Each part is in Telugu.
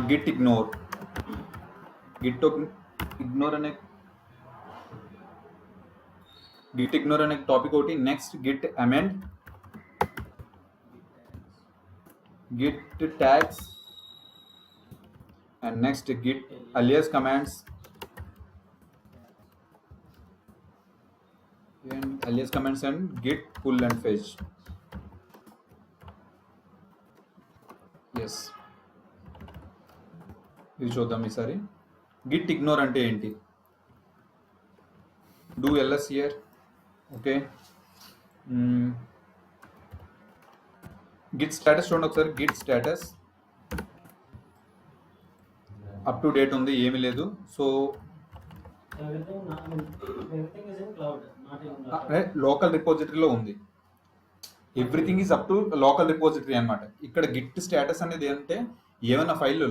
గిట్ ఇగ్నోర్ గిట్ ఇగ్నోర్ అనే టాపిక్ ఒకటి. Next git amend, git tags, and next git alias commands and git pull and fetch. Yes, ఇది చూద్దాం ఈసారి. గిట్ ఇగ్నోర్ అంటే ఏంటి? Do ls here. Okay, git status చూడండి ఒకసారి. Git status up to date ఉంది, ఏమీ లేదు. సో లోకల్ రిపోజిటరీలో ఉంది. Everything is up to local repository అనమాట. ఇక్కడ గిట్ స్టేటస్ అనేది ఏంటంటే ఏమైనా ఫైల్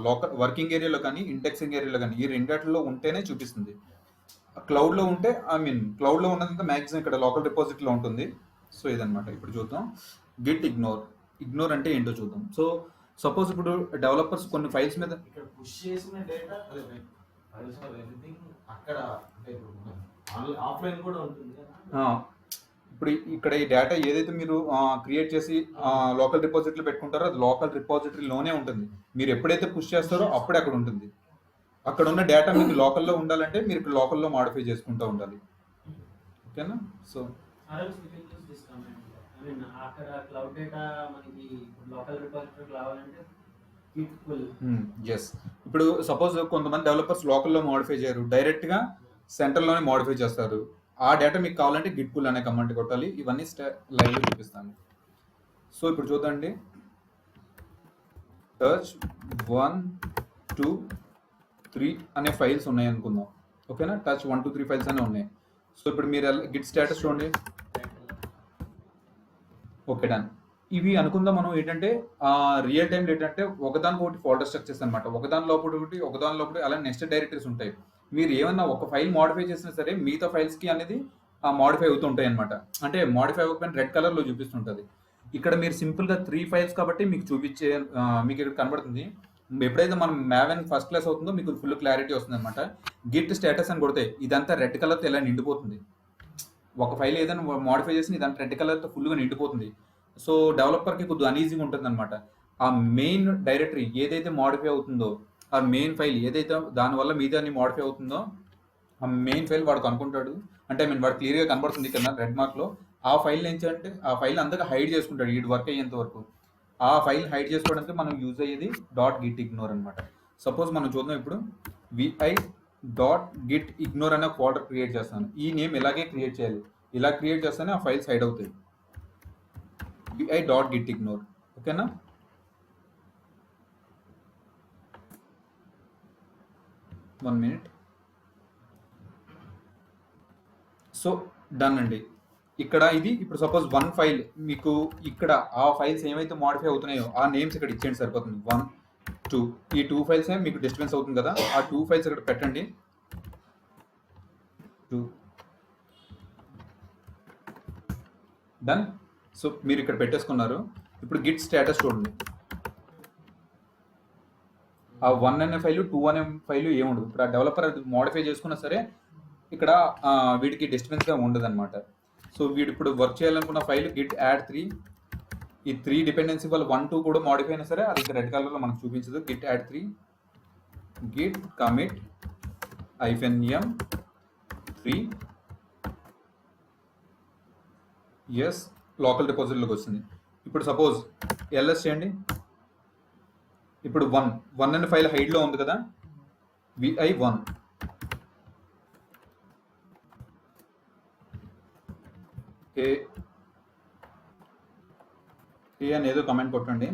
లోకల్ వర్కింగ్ ఏరియాలో కానీ ఇండెక్సింగ్ ఏరియాలో కానీ ఈ రెండిట్లో ఉంటేనే చూపిస్తుంది. క్లౌడ్లో ఉంటే క్లౌడ్లో ఉన్నదంతా మ్యాక్సిమం ఇక్కడ లోకల్ రిపోజిటరీలో ఉంటుంది. సో ఇదనమాట. ఇప్పుడు చూద్దాం గిట్ ఇగ్నోర్ అంటే ఏంటో చూద్దాం. సో సపోజ్ ఇప్పుడు డెవలపర్స్ కొన్ని ఫైల్స్ మీద ఇక్కడ పుష్ చేసిన డేటా ఫైల్స్ ఆర్ ఎవ్రీథింగ్ అక్కడ ఆఫ్లైన్ కూడా ఉంటుంది. ఇప్పుడు ఇక్కడ ఈ డేటా ఏదైతే మీరు క్రియేట్ చేసి లోకల్ రిపోజిటరీలో పెట్టుకుంటారో అది లోకల్ రిపోజిటరీలోనే ఉంటుంది. మీరు ఎప్పుడైతే పుష్ చేస్తారో అప్పుడే అక్కడ ఉంటుంది. అక్కడ ఉన్న డేటా మీకు లోకల్లో ఉండాలంటే మీరు ఇక్కడ లోకల్లో మాడిఫై చేసుకుంటూ ఉండాలి. ఓకేనా? సో అక్కడ క్లౌడ్ డేటా మనకి లోకల్ రిపోజిటరీ కావాలంటే ఎస్. ఇప్పుడు సపోజ్ కొంతమంది డెవలపర్స్ లోకల్లో మోడిఫై చేయరు, డైరెక్ట్గా సెంటర్లోనే మోడిఫై చేస్తారు. ఆ డేటా మీకు కావాలంటే గిట్ పుల్ అనే కమాండ్ కొట్టాలి. ఇవన్నీ లైవ్లో చూపిస్తాను. సో ఇప్పుడు చూడండి, టచ్ 1 2 3 అనే ఫైల్స్ ఉన్నాయి అనుకుందాం. ఓకేనా? టచ్ 1 2 3 ఫైల్స్ అనే ఉన్నాయి. సో ఇప్పుడు మీరు గిట్ స్టేటస్ చూడండి. Okay, done. ఇవి అనుకుందాం మనం ఏంటంటే రియల్ టైంలో ఏంటంటే ఒకదానికొకటి ఫోల్డర్ స్ట్రక్చర్స్ అనమాట. ఒకదాని లోపల అలా నెక్స్ట్ డైరెక్టరీస్ ఉంటాయి. మీరు ఏమన్నా ఒక ఫైల్ మోడిఫై చేసినా సరే మిగతా ఫైల్స్కి అనేది మోడిఫై అవుతూ ఉంటాయి అనమాట. అంటే మోడిఫై అవ్వకపోయినా రెడ్ కలర్లో చూపిస్తుంటుంది. ఇక్కడ మీరు సింపుల్గా 3 ఫైల్స్ కాబట్టి మీకు మీకు ఇక్కడ కనబడుతుంది. ఎప్పుడైతే మనం మ్యావెన్ ఫస్ట్ క్లాస్ అవుతుందో మీకు ఫుల్ క్లారిటీ వస్తుంది అనమాట. గిట్ స్టేటస్ అని కొడితే ఇదంతా రెడ్ కలర్తో ఇలా నిండిపోతుంది. ఒక ఫైల్ ఏదైనా మోడిఫై చేసి ఇదంతా రెడ్ కలర్తో ఫుల్గా నిండిపోతుంది. సో డెవలపర్కి కొద్దిగా అన్ఈజీగా ఉంటుంది అనమాట. ఆ మెయిన్ డైరెక్టరీ ఏదైతే మోడిఫై అవుతుందో, ఆ మెయిన్ ఫైల్ ఏదైతే దానివల్ల మీదాన్ని మోడిఫై అవుతుందో ఆ మెయిన్ ఫైల్ వాడు కనుక్కుంటాడు. అంటే వాడు క్లియర్గా కనబడుతుంది ఇక్కడ రెడ్ మార్క్లో. ఆ ఫైల్ ఏంటంటే ఆ ఫైల్ అంతగా హైడ్ చేసుకుంటాడు ఈ వర్క్ అయ్యేంత వరకు. ఆ ఫైల్ హైడ్ చేసుకోవడానికి మనం యూజ్ అయ్యేది గిట్ ఇగ్నోర్ అనమాట. సపోజ్ మనం చూద్దాం ఇప్పుడు vi.git ignore అనే ఫోల్డర్ క్రియేట్ చేస్తాను. ఈ నేమ్ ఇలాగే క్రియేట్ చేయాలి. ఇలా క్రియేట్ చేస్తేనే ఆ ఫైల్స్ హైడ్ అవుతాయి. vi.git ignore. ఓకేనా? One minute. సో డన్ అండి. ఇక్కడ ఇది ఇప్పుడు సపోజ్ 1 ఫైల్ మీకు ఇక్కడ ఆ ఫైల్స్ ఏమైతే మోడిఫై అవుతున్నాయో ఆ నేమ్స్ ఇక్కడ ఇచ్చేయండి సరిపోతుంది. 1 2 ఈ 2 ఫైల్స్ మీకు డిస్టర్బెన్స్ అవుతుంది కదా, ఆ 2 ఫైల్స్ ఇక్కడ పెట్టండి. 2 డన్. సో మీరు ఇక్కడ పెట్టేసుకున్నారు. ఇప్పుడు గిట్ స్టేటస్ చూడండి. ఆ 1 అనే ఫైలు 2 అనే ఫైలు ఏముండదు. ఇప్పుడు ఆ డెవలపర్ అది మోడిఫై చేసుకున్నా సరే ఇక్కడ వీడికి డిస్టర్బెన్స్గా ఉండదు అనమాట. సో వీడు ఇప్పుడు వర్క్ చేయాలనుకున్న ఫైల్ గిట్ యాడ్ 3, ఈ 3 డిపెండెన్సీ వల్ల 1 2 కూడా మోడిఫై అయినా సరే అది రెడ్ కలర్లో మనకు చూపించదు. Git add 3 git commit -m3 ఎస్ లోకల్ డిపాజిట్లోకి వస్తుంది. ఇప్పుడు సపోజ్ ls చేయండి. ఇప్పుడు 1 అనే ఫైల్ హైడ్లో ఉంది కదా, vi1 ఏ అని ఏదో కమెంట్ కొట్టండి.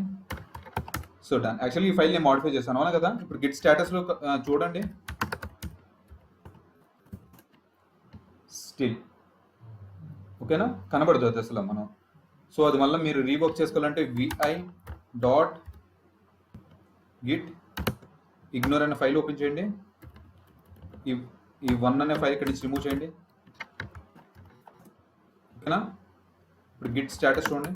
So done. యాక్చువల్లీ ఈ ఫైల్ నేను మోడిఫై చేశాను అవునా కదా. ఇప్పుడు గిట్ స్టేటస్లో చూడండి, స్టిల్ ఓకేనా కనబడుతుంది అసలు మనం. సో అది మళ్ళీ మీరు రీవర్క్ చేసుకోవాలంటే vi.git ignore అనే ఫైల్ ఓపెన్ చేయండి. ఈ 1 అనే ఫైల్ ఇక్కడ నుంచి రిమూవ్ చేయండి. ఓకేనా? ఇప్పుడు గిట్ స్టేటస్ చూడండి.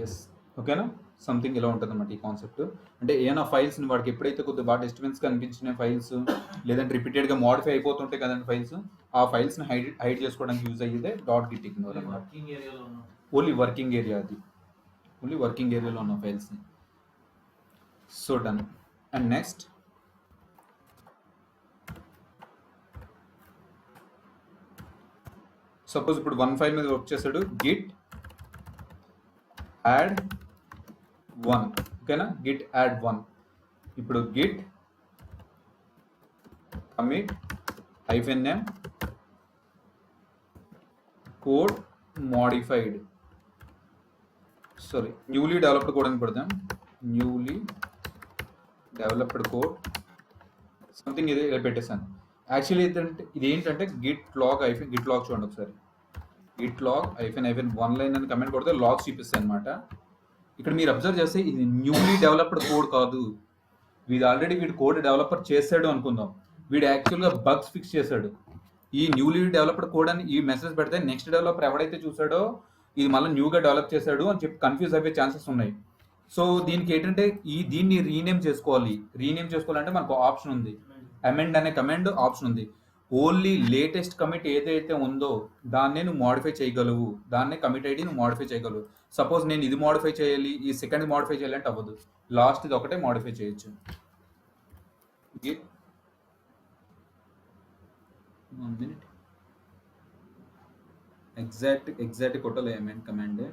ఎస్ ఓకేనా. సంథింగ్ ఇలా ఉంటుంది అన్నమాట ఈ కాన్సెప్ట్. అంటే ఏమైనా ఫైల్స్ని వాడికి ఎప్పుడైతే కొద్దిగా బాగా డిస్టర్బెన్స్ కనిపించిన ఫైల్స్ లేదంటే రిపీటెడ్గా మోడిఫై అయిపోతుంటాయి కదండి ఫైల్స్, ఆ ఫైల్స్ని హైడ్ చేసుకోవడానికి యూజ్ అయ్యేదే డాట్ గిట్ ఇగ్నోర్ అనమాట. వర్కింగ్ ఏరియాలో ఉన్నాం. ఓన్లీ వర్కింగ్ ఏరియా, అది ఓన్లీ వర్కింగ్ ఏరియాలో ఉన్న ఫైల్స్ని. So done. And next suppose ఇప్పుడు 1 ఫైల్ మీద వర్క్ చేశాడు, గిట్ యాడ్ 1, ఓకేనా, గిట్ యాడ్ 1. ఇప్పుడు Git commit -m code modified, sorry newly developed code అని పెడదాం, న్యూలీ డెవలప్డ్ కోడ్ సంథింగ్ ఇది ఇలా పెట్టేసాను. యాక్చువల్లీ ఇది ఏంటంటే గిట్ లాగ్ చూడండి ఒకసారి, గిట్ లాగ్ -1 లైన్ అని కమెంట్ కొడితే లాగ్స్ చూపిస్తాయి అనమాట. ఇక్కడ మీరు అబ్జర్వ్ చేస్తే ఇది న్యూలీ డెవలప్డ్ కోడ్ కాదు, వీడు కోడ్ డెవలపర్ చేశాడు అనుకుందాం, వీడు యాక్చువల్గా బగ్స్ ఫిక్స్ చేశాడు. ఈ న్యూలీ డెవలప్డ్ కోడ్ అని ఈ మెసేజ్ పెడితే నెక్స్ట్ డెవలపర్ ఎవడైతే చూసాడో ఇది మళ్ళీ న్యూగా డెవలప్ చేశాడు అని చెప్పి కన్ఫ్యూజ్ అయిపోయే ఛాన్సెస్ ఉన్నాయి. సో దీనికి ఏంటంటే దీన్ని రీనేమ్ చేసుకోవాలంటే మనకు ఆప్షన్ ఉంది, అమెండ్ అనే కమాండ్ ఆప్షన్ ఉంది. ఓన్లీ లేటెస్ట్ కమిట్ ఏదైతే ఉందో దాన్నే నువ్వు మోడిఫై చేయగలవు, దాన్నే కమిట్ ఐడి నువ్వు మోడిఫై చేయగలవు. సపోజ్ నేను ఇది మోడిఫై చేయాలి, ఈ సెకండ్ మోడిఫై చేయాలి అంటే అవ్వదు, లాస్ట్ ఇది ఒకటే మోడిఫై చేయొచ్చు. ఎగ్జాక్ట్ కొట్టలే amend command.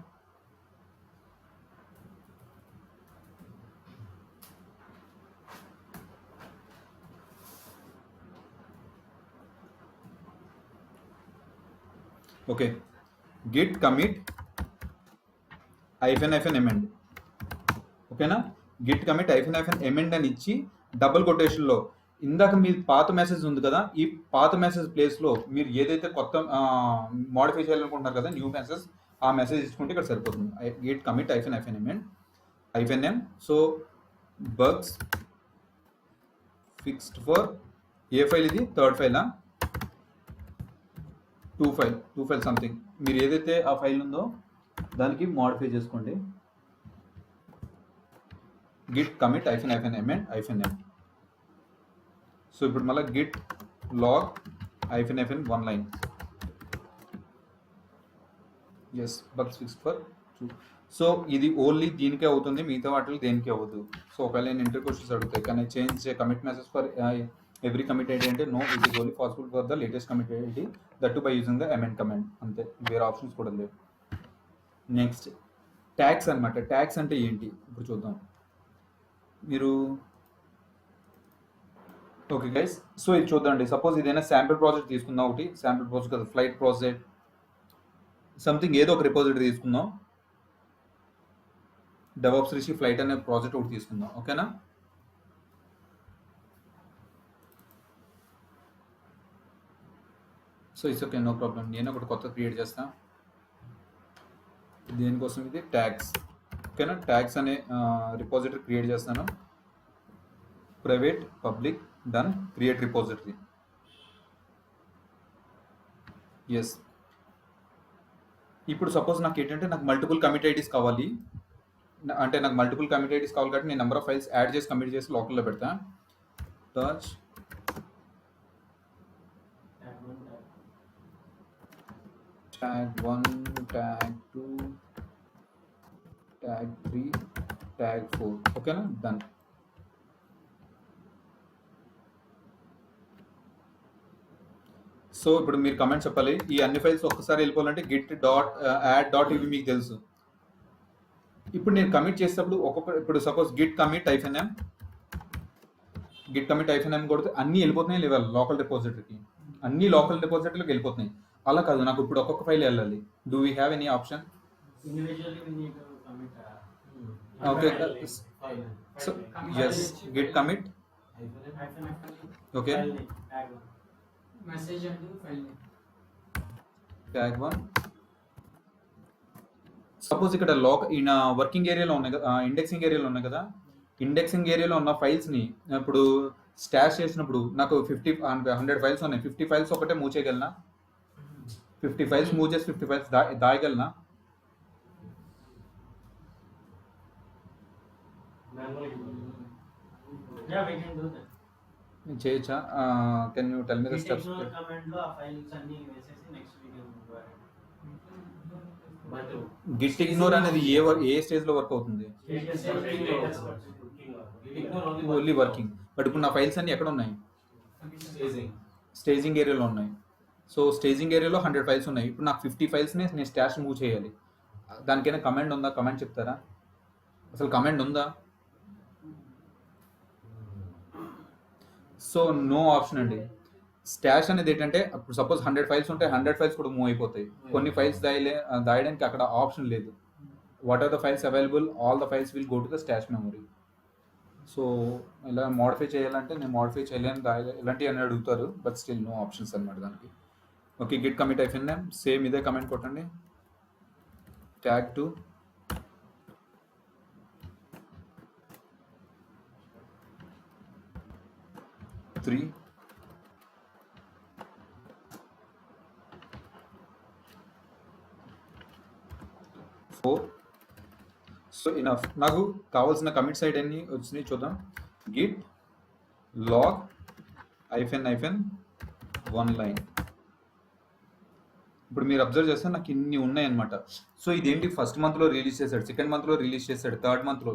Okay, git commit -amend, ఓకేనా, గిట్ కమిట్ -amend అని ఇచ్చి డబుల్ కొటేషన్లో ఇందాక మీ పాత మెసేజ్ ఉంది కదా, ఈ పాత మెసేజ్ ప్లేస్లో మీరు ఏదైతే కొత్త మోడిఫై చేయాలనుకుంటున్నారు కదా న్యూ మెసేజ్, ఆ మెసేజ్ ఇచ్చుకుంటే ఇక్కడ సరిపోతుంది. Git commit -amend -m. So bugs fixed for a file, ఇది థర్డ్ ఫైలా, 2 ఫైల్ సంథింగ్, మీరు ఏదైతే ఆ ఫైల్ ఉందో దానికి మోడిఫై చేసుకోండి. Git commit -amend -m. So ఇప్పుడు మళ్ళీ git log -1 line, yes bugs fix for 2. So ఇది ఓన్లీ దీనికే అవుతుంది, మిగతా వాటిలో దేనికి అవ్వదు. సో ఒకవేళ నేను ఇంటర్ క్వశ్చన్స్ అడుగుతాయి, కానీ change commit message for every commit ID అంటే no, it is only possible for the latest commit ID, that to by using the amend command, అంతే, వేరే ఆప్షన్స్ కూడా లేవు. నెక్స్ట్ ట్యాగ్స్ అనమాట. ట్యాగ్స్ అంటే ఏంటి ఇప్పుడు చూద్దాం. మీరు ఓకే గైస్, సో ఇది చూద్దాండి. సపోజ్ ఇదైనా శాంపిల్ ప్రాజెక్ట్ తీసుకుందాం, ఒకటి శాంపిల్ ప్రాజెక్ట్ కదా, ఫ్లైట్ ప్రాజెక్ట్ సంథింగ్ ఏదో ఒక రిపోజిటరీ తీసుకుందాం, డెవాప్స్ రిషి ఫ్లైట్ అనే ప్రాజెక్ట్ ఒకటి తీసుకుందాం, ఓకేనా. So it's okay, no problem. నేను ఒకటి కొత్త క్రియేట్ చేస్తాను, దేనికోసం ఇది ట్యాగ్స్, ఓకేనా. ట్యాగ్స్ అనే రిపోజిటరీ క్రియేట్ చేస్తాను, private public done create repository, yes. ఇప్పుడు సపోజ్ నాకు ఏంటంటే నాకు మల్టిపుల్ కమిట్ ఐడీస్ కావాలి, అంటే నాకు మల్టిపుల్ కమిట్ ఐడీస్ కావాలి కాబట్టి నేను నెంబర్ ఆఫ్ ఫైల్స్ యాడ్ చేసి కమిట్ చేసి లోకల్లో పెడతా. Touch tag 1, tag 2, tag 3, tag 4, ఓకేనా, డన్. సో ఇప్పుడు మీరు కమెంట్ చెప్పాలి, ఈ అన్ని ఫైల్స్ ఒక్కసారి వెళ్ళిపోవాలంటే గిట్ డాట్ యాడ్ డాట్ ఇవి మీకు తెలుసు. ఇప్పుడు నేను కమిట్ చేసేటప్పుడు ఇప్పుడు సపోజ్ గిట్ కమిట్ -m కొడితే అన్నీ వెళ్ళిపోతున్నాయి లేవా లోకల్ డిపాజిటరీకి, అన్ని లోకల్ డిపాజిటరీలోకి వెళ్ళిపోతున్నాయి. అలా కాదు, నాకు ఇప్పుడు ఒక్కొక్క ఫైల్ వెళ్ళాలి. Do we have any option? Okay, so yes, git commit, okay, tag 1. Suppose ఇక్కడ ఈయన వర్కింగ్ ఏరియాలో ఉన్నాయి కదా, ఇండెక్సింగ్ ఏరియాలో ఉన్నాయి కదా, ఇండెక్సింగ్ ఏరియాలో ఉన్న ఫైల్స్ని ఇప్పుడు స్టాష్ చేసినప్పుడు నాకు 100 ఫైల్స్ ఉన్నాయి, 50 ఫైల్స్ ఒకటే మూవ్ చేయగలనా, 50 ఫైల్స్ మూవ్ చేసి 50 ఫైల్స్ దాయగలనా? Yeah, we can do that. చేయొచ్చా? Can you tell me the Git steps? ignore command లో ఆ ఫైల్స్ అన్ని వేసేసి next we can go ahead. But git ignore అనేది ఏ స్టేజ్ లో వర్క్ అవుతుంది? Only working. బట్ ఇప్పుడు నా ఫైల్స్ అన్ని ఎక్కడ ఉన్నాయి? స్టేజింగ్ ఏరియాలో ఉన్నాయి. సో స్టేజింగ్ ఏరియాలో 100 ఫైల్స్ ఉన్నాయి. ఇప్పుడు నాకు 50 ఫైల్స్ని నేను స్టాష్ మూవ్ చేయాలి. దానికైనా కమాండ్ ఉందా? కమాండ్ చెప్తారా? అసలు కమాండ్ ఉందా? సో నో ఆప్షన్ అండి. స్టాష్ అనేది ఏంటంటే ఇప్పుడు సపోజ్ 100 ఫైల్స్ ఉంటే 100 ఫైల్స్ కూడా మూవ్ అయిపోతాయి. కొన్ని ఫైల్స్ దాయడానికి అక్కడ ఆప్షన్ లేదు. What are the files available, all the files will go to the stash memory. So ఇలా మోడిఫై చేయాలంటే నేను మోడిఫై చేయలేను, ఇలాంటివి అని అడుగుతారు. బట్ స్టిల్ నో ఆప్షన్స్ అనమాట దానికి. ఓకే, గిట్ కమిట్ అయిపోయిందా? సేమ్ ఇదే కమెంట్ కొట్టండి. Tag two three 4. So enough. నాకు కావాల్సిన కమిట్ సైడ్ అన్ని వచ్చినాయి చూద్దాం. Git log -1 line. ఇప్పుడు మీరు అబ్జర్వ్ చేస్తే నాకు ఇన్ని ఉన్నాయన్నమాట. సో ఇదేంటి ఫస్ట్ మంత్లో రిలీజ్ చేశాడు, సెకండ్ మంత్లో రిలీజ్ చేశాడు, థర్డ్ మంత్లో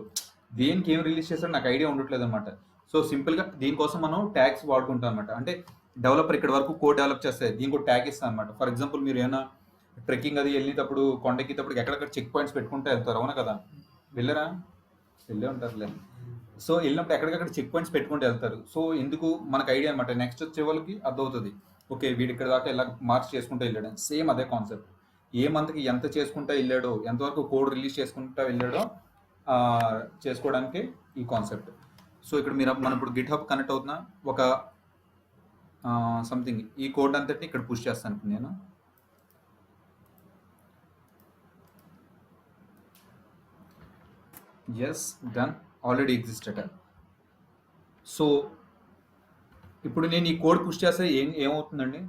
దేనికి ఏం రిలీజ్ చేశాడు నాకు ఐడియా ఉండట్లేదు అనమాట. సో సింపుల్గా దీనికోసం మనం ట్యాగ్స్ వాడుకుంటాం అనమాట. అంటే డెవలపర్ ఇక్కడ వరకు కోడ్ డెవలప్ చేస్తే దీనికి ఒక ట్యాగ్ ఇస్తాను అనమాట. ఫర్ ఎగ్జాంపుల్ మీరు ఏమైనా ట్రెక్కింగ్ అది వెళ్ళేటప్పుడు కొండెక్కేటప్పుడు ఎక్కడెక్కడ చెక్ పాయింట్స్ పెట్టుకుంటే వెళ్తారు, అవునా కదా? వెళ్ళే ఉంటారులే. సో వెళ్ళినప్పుడు ఎక్కడికక్కడ చెక్ పాయింట్స్ పెట్టుకుంటూ వెళ్తారు. సో ఎందుకు మనకు ఐడియా అనమాట. నెక్స్ట్ వచ్చే వాళ్ళకి అర్థమవుతుంది, ఓకే వీడు ఇక్కడ దాకా ఇలా మార్క్స్ చేసుకుంటూ వెళ్ళాడు. సేమ్ అదే కాన్సెప్ట్. ఏ మంత్కి ఎంత చేసుకుంటూ వెళ్ళాడో, ఎంతవరకు కోడ్ రిలీజ్ చేసుకుంటూ వెళ్ళాడో చేసుకోవడానికి ఈ కాన్సెప్ట్. సో ఇక్కడ మనం ఇప్పుడు గిట్ హబ్ కనెక్ట్ అవుతున్నా ఒక సంథింగ్ ఈ కోడ్ అంతటి ఇక్కడ పుష్ చేస్తాను నేను. Yes done, already existed. So ఇప్పుడు నేను ఈ కోడ్ పుష్ చేస్తే ఏమవుతుందండి?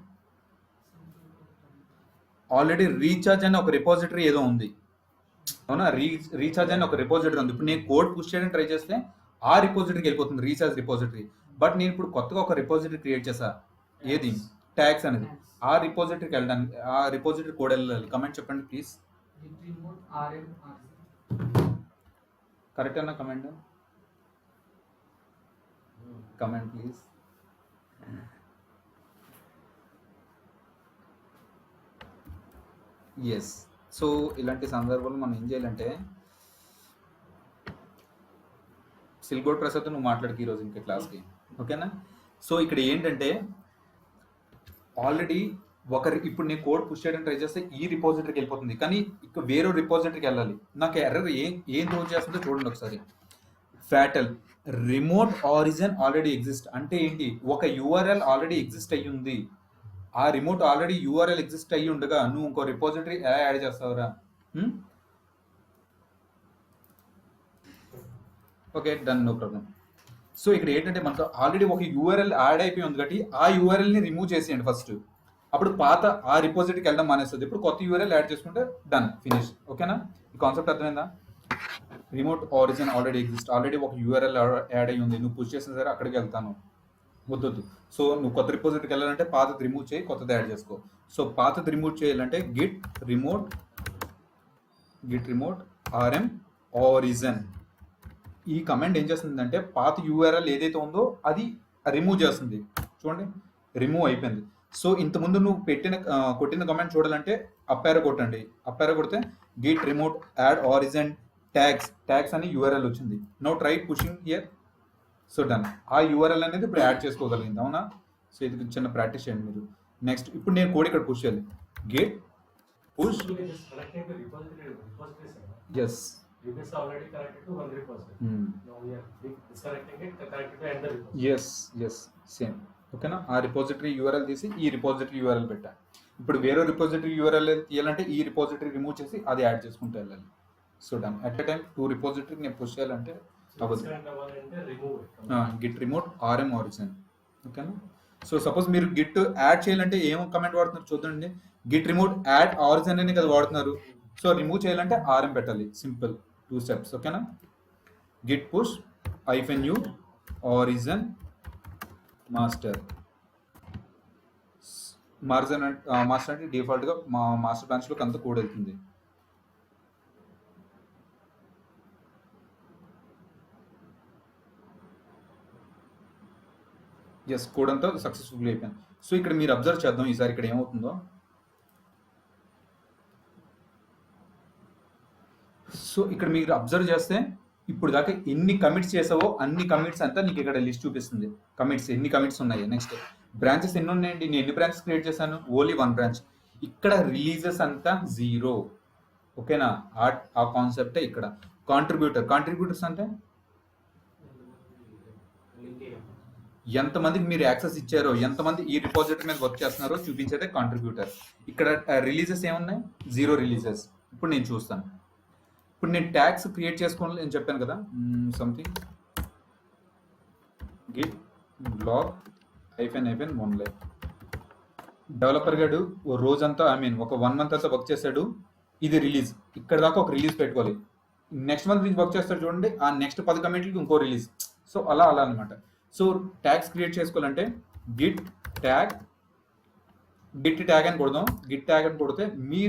ఆల్రెడీ రీఛార్జ్ అనే ఒక రిపోజిటరీ ఏదో ఉంది, అవునా? రీఛార్జ్ అనే ఒక రిపోజిటరీ ఉంది. ఇప్పుడు నేను కోడ్ పుష్ చేయడం ట్రై చేస్తే ఆ రిపోజిటరీకి వెళ్ళిపోతుంది, రీఛార్జ్ రిపోజిటరీ. బట్ నేను ఇప్పుడు కొత్తగా ఒక రిపోజిటరీ క్రియేట్ చేశా, ఏది? ట్యాగ్స్ అనేది. ఆ రిపోజిటరీకి వెళ్ళడానికి ఆ రిపోజిటరీ కోడ్ వెళ్ళాలి. కమెంట్ చెప్పండి ప్లీజ్. కరెక్ట్ అన్న comment? Comment please. Yes. So ఇలాంటి సందర్భాలు మనం ఏం చేయాలంటే, సిల్గోడ్ ప్రసాద్ నువ్వు మాట్లాడికి ఈరోజు ఇంకా క్లాస్కి, ఓకేనా? సో ఇక్కడ ఏంటంటే ఆల్రెడీ ఇప్పుడు నేను కోడ్ పుష్ చేయడం ట్రై చేస్తే ఈ రిపోజిటరీకి వెళ్ళిపోతుంది, కానీ ఇక్కడ వేరే రిపోజిటరీకి వెళ్ళాలి. నాకు ఎర్రర్ ఏం థ్రో చేస్తుందో చూడండి ఒకసారి. Fatal remote origin already exist అంటే ఏంటి? ఒక యూఆర్ఎల్ ఆల్రెడీ ఎగ్జిస్ట్ అయ్యి ఉంది. ఆ రిమోట్ ఆల్రెడీ యూఆర్ఎల్ ఎగ్జిస్ట్ అయ్యి ఉండగా నువ్వు ఇంకో రిపోజిటరీ ఎలా యాడ్ చేస్తావురా? Okay done, no problem. So ఇక్కడ ఏంటంటే మనకు ఆల్రెడీ ఒక యూఆర్ఎల్ యాడ్ అయిపోయి ఉంది కాబట్టి ఆ యూఆర్ఎల్ని రిమూవ్ చేసేయండి ఫస్ట్. అప్పుడు పాత ఆ రిపోజిటరీకి వెళ్ళడం మానేస్తుంది. ఇప్పుడు కొత్త యూఆర్ఎల్ యాడ్ చేసుకుంటే డన్, ఫినిష్. ఓకేనా? ఈ కాన్సెప్ట్ అర్థమైందా? Remote origin already exist, already ఒక యూఆర్ఎల్ యాడ్ అయ్యి ఉంది, నువ్వు పుష్ చేసిన సరే అక్కడికి వెళ్తాను, వద్దు. సో నువ్వు కొత్త రిపోజిటరీకి వెళ్ళాలంటే పాతది రిమూవ్ చేయి, కొత్తది యాడ్ చేసుకో. సో పాతది రిమూవ్ చేయాలంటే గిట్ రిమోట్ ఆర్ఎం ఆరిజిన్. ఈ కమాండ్ ఏం చేస్తుందంటే పాత యూఆర్ఎల్ ఏదైతే ఉందో అది రిమూవ్ చేస్తుంది. చూడండి, రిమూవ్ అయిపోయింది. సో ఇంతకుముందు నువ్వు కొట్టిన కమాండ్ చూడాలంటే అప్పారో కొట్టండి. అప్పారో కొడితే git remote add origin tags అని యూఆర్ఎల్ వచ్చింది. No try pushing here. So done, ఆ యూఆర్ఎల్ అనేది ఇప్పుడు యాడ్ చేసుకోగలిగింది, అవునా? సో ఇది చిన్న ప్రాక్టీస్ చేయండి మీరు. నెక్స్ట్ ఇప్పుడు నేను కోడ్ ఇక్కడ పుష్ చేయాలి. Git push. ఎస్. సేమ్, ఓకేనా? ఆ రిపోజిటరీ యూఆర్ఎల్ తీసి ఈ రిపోజిటరీ యూఆర్ఎల్ పెట్టా. ఇప్పుడు వేరే రిపోజిటరీ యూఆర్ఎల్ తీయాలంటే ఈ రిపోజిటరీ రిమూవ్ చేసి అది యాడ్ చేసుకుంటూ వెళ్ళాలి. So done. At a time 2 రిపోజిటరీకి నేను పుష్ చేయాలంటే అవ్వదు. గిట్ రిమోట్ ఆర్ఎం ఆరిజిన్, ఓకేనా? సో సపోజ్ మీరు గిట్ యాడ్ చేయాలంటే ఏం కమెంట్ వాడుతున్నారు చూద్దండి. గిట్ రిమోట్ యాడ్ ఆరిజిన్ అని కదా వాడుతున్నారు. సో రిమూవ్ చేయాలంటే ఆర్ఎం పెట్టాలి. సింపుల్ 2 స్టెప్స్, ఓకేనా? Git push -u origin master. Master అంటే డిఫాల్ట్గా మా మాస్టర్ బ్రాంచ్లోకి అంతా కోడ్ వెళ్తుంది. ఎస్, కోడ్ అంతా సక్సెస్ఫుల్ అయిపోయింది. సో ఇక్కడ మీరు అబ్జర్వ్ చేద్దాం ఈసారి ఇక్కడ ఏమవుతుందో. సో ఇక్కడ మీరు అబ్జర్వ్ చేస్తే ఇప్పుడు దాకా ఎన్ని కమిట్స్ చేసావో అన్ని కమిట్స్ అంతా నీకు ఇక్కడ లిస్ట్ చూపిస్తుంది. కమిట్స్ ఎన్ని కమిట్స్ ఉన్నాయి. నెక్స్ట్ బ్రాంచెస్ ఎన్ని ఉన్నాయండి, నేను ఎన్ని బ్రాంచెస్ క్రియేట్ చేశాను, ఓన్లీ 1 బ్రాంచ్. ఇక్కడ రిలీజెస్ అంతా 0. ఓకేనా, ఆ కాన్సెప్టే ఇక్కడ. కాంట్రిబ్యూటర్స్ అంటే ఎంతమందికి మీరు యాక్సెస్ ఇచ్చారో, ఎంతమంది ఈ రిపోజిటరీ మీద వర్క్ చేస్తున్నారో చూపించేదే కాంట్రిబ్యూటర్. ఇక్కడ రిలీజెస్ ఏమున్నాయి, 0 రిలీజెస్. ఇప్పుడు నేను చూస్తాను. ఇప్పుడు నేను ట్యాగ్స్ క్రియేట్ చేసుకోవాలి నేను చెప్పాను కదా, సంథింగ్ గిట్ బ్లాగ్ -1 డెవలపర్ గాడు రోజంతా ఒక 1 మంత్ అంతా వర్క్ చేశాడు. ఇది రిలీజ్, ఇక్కడ దాకా ఒక రిలీజ్ పెట్టుకోవాలి. నెక్స్ట్ మంత్ నుంచి వర్క్ చేస్తాడు చూడండి, ఆ నెక్స్ట్ 10 కమిట్లకి ఇంకో రిలీజ్. సో అలా అనమాట. సో ట్యాగ్స్ క్రియేట్ చేసుకోవాలంటే గిట్ ట్యాగ్ అని కొడదాం. గిట్ ట్యాగ్ అని కొడితే మీ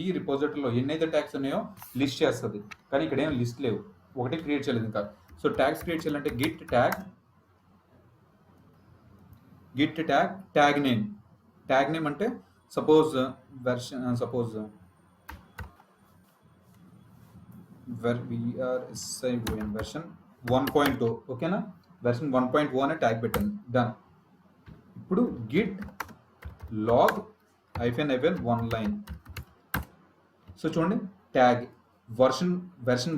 ఈ రిపోజిటరీలో ఎన్నైతే ట్యాగ్స్ ఉన్నాయో లిస్ట్ చేస్తుంది. కానీ ఇక్కడ ఏం లిస్ట్ లేవు, ఒకటి క్రియేట్ చేయలేదు ఇంకా. సో ట్యాగ్స్ క్రియేట్ చేయాలంటే గిట్ ట్యాగ్ నేమ్ అంటే సపోజ్ వెర్షన్ వెర్షన్ 1.0. ఓకేనా, వెర్షన్ 1.0 అనే ట్యాగ్ పెట్టండి. డన్. ఇప్పుడు గిట్ లాగ్ -1 లైన్. సో చూడండి, ట్యాగ్ వెర్షన్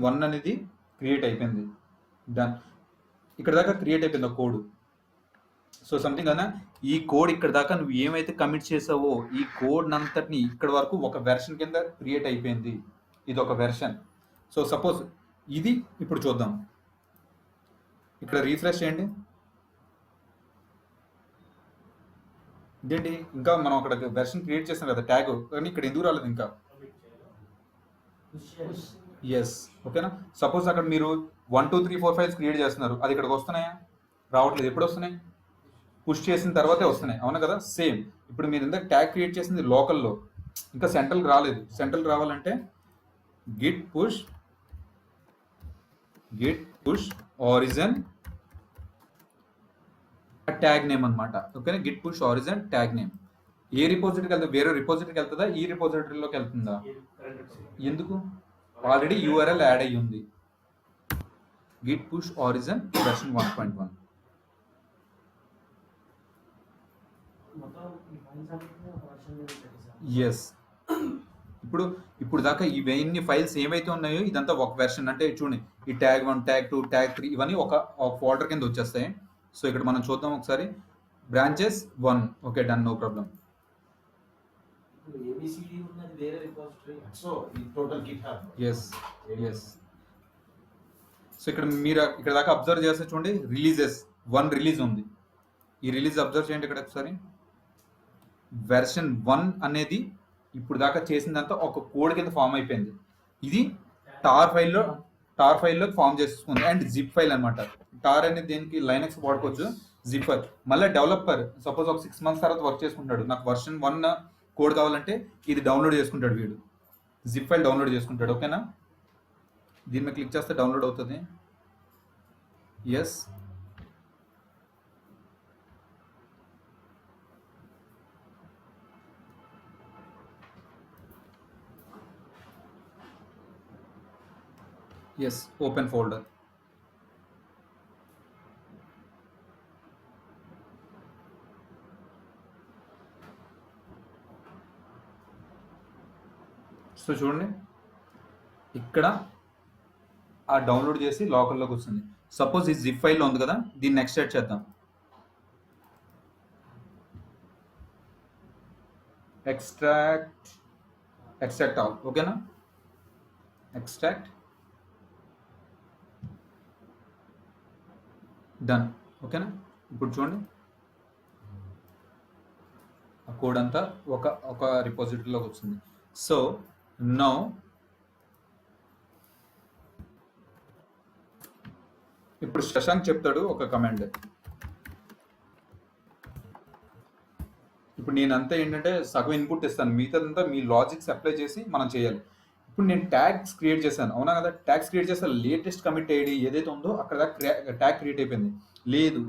1 అనేది క్రియేట్ అయిపోయింది. డన్. ఇక్కడ దాకా క్రియేట్ అయిపోయింది కోడ్. సో సంథింగ్ అన్నా, ఈ కోడ్ ఇక్కడ దాకా నువ్వు ఏమైతే కమిట్ చేసావో ఈ కోడ్ అంతటిని ఇక్కడ వరకు ఒక వెర్షన్ కింద క్రియేట్ అయిపోయింది. ఇది ఒక వెర్షన్. సో సపోజ్ ఇది ఇప్పుడు చూద్దాం. ఇక్కడ రీఫ్రెష్ చేయండి. ఇదేంటి, ఇంకా మనం అక్కడ వెర్షన్ క్రియేట్ చేస్తాం కదా ట్యాగ్, కానీ ఇక్కడ ఎందుకు రాలేదు ఇంకా. ఎస్, ఓకేనా. సపోజ్ అక్కడ మీరు 1 2 3 4 ఫైల్స్ క్రియేట్ చేస్తున్నారు, అది ఇక్కడికి వస్తున్నాయా, రావట్లేదు. ఎప్పుడు వస్తున్నాయి, పుష్ చేసిన తర్వాతే వస్తున్నాయి, అవునా కదా. సేమ్ ఇప్పుడు మీరు ఇందాక ట్యాగ్ క్రియేట్ చేసింది లోకల్లో, ఇంకా సెంట్రల్కి రాలేదు. సెంట్రల్ రావాలంటే git push origin tag name అనమాట. ఓకేనా, git push origin tag name. ఏ రిపోజిటరీకి వెళ్తా, వేరే రిపోజిటరీకి వెళ్తుందా, ఈ రిపోజిటరీలోకి వెళ్తుందా, ఎందుకు, ఆల్రెడీ URL యాడ్ అయ్యి ఉంది. Git push origin version 1.1. Yes, ఇప్పుడు దాకా ఇవన్నీ ఫైల్స్ ఏవైతే ఉన్నాయో ఇదంతా ఒక వెర్షన్. అంటే చూడండి, ఈ ట్యాగ్ 1 ట్యాగ్ 2 ట్యాగ్ 3 ఇవన్నీ ఒక ఫోల్డర్ కింద వచ్చేస్తాయి. సో ఇక్కడ మనం చూద్దాం ఒకసారి. Branches 1. Okay, done, no problem. So ఇక్కడ మీరు ఇక్కడ దాకా అబ్జర్వ్ చేస్తే చూడండి, రిలీజెస్ 1 రిలీజ్ ఉంది. ఈ రిలీజ్ అబ్జర్వ్ చేయండి ఇక్కడ ఒకసారి. వెర్షన్ 1 అనేది ఇప్పుడు దాకా చేసిందంతా ఒక కోడ్ కింద ఫామ్ అయిపోయింది. ఇది టార్ ఫైల్లో ఫామ్ చేసుకుంది. అండ్ జిప్ ఫైల్ అనమాట. టార్ అనేది దేనికి, లైనక్స్ వాడుకోవచ్చు. జిప్ ఫైల్ మళ్ళీ డెవలపర్ సపోజ్ ఒక 6 months తర్వాత వర్క్ చేసుకుంటాడు, నాకు వెర్షన్ 1 కోడ్ కావాలంటే ఇది డౌన్లోడ్ చేసుకుంటాడు వీడు, జిప్ ఫైల్ డౌన్లోడ్ చేసుకుంటాడు. ఓకేనా, దీని మీద క్లిక్ చేస్తే డౌన్లోడ్ అవుతుంది. Yes, yes, open folder. So చూడండి, ఇక్కడ ఆ డౌన్లోడ్ చేసి లోకల్లోకి వస్తుంది. సపోజ్ ఈ జిప్ ఫైల్లో ఉంది కదా, దీన్ని ఎక్స్ట్రాక్ట్ చేద్దాం. Extract all. ఓకేనా, ఎక్స్ట్రాక్ట్ డన్. ఓకేనా, ఇప్పుడు చూడండి ఆ కోడ్ అంతా ఒక రిపోజిటరీలోకి వచ్చింది. సో నౌ ఇప్పుడు శశాంక్ చెప్తాడు ఒక కమాండ్. ఇప్పుడు నేనంతా ఏంటంటే సగం ఇన్పుట్ ఇస్తాను, మిగతాదంతా మీ లాజిక్స్ అప్లై చేసి మనం చేయాలి. ఇప్పుడు నేను ట్యాగ్స్ క్రియేట్ చేశాను, అవునా కదా? ట్యాగ్స్ క్రియేట్ చేస్తే లేటెస్ట్ కమిట్ ఐడి ఏదైతే ఉందో అక్కడ దాకా ట్యాగ్ క్రియేట్ అయిపోయింది. లేదు,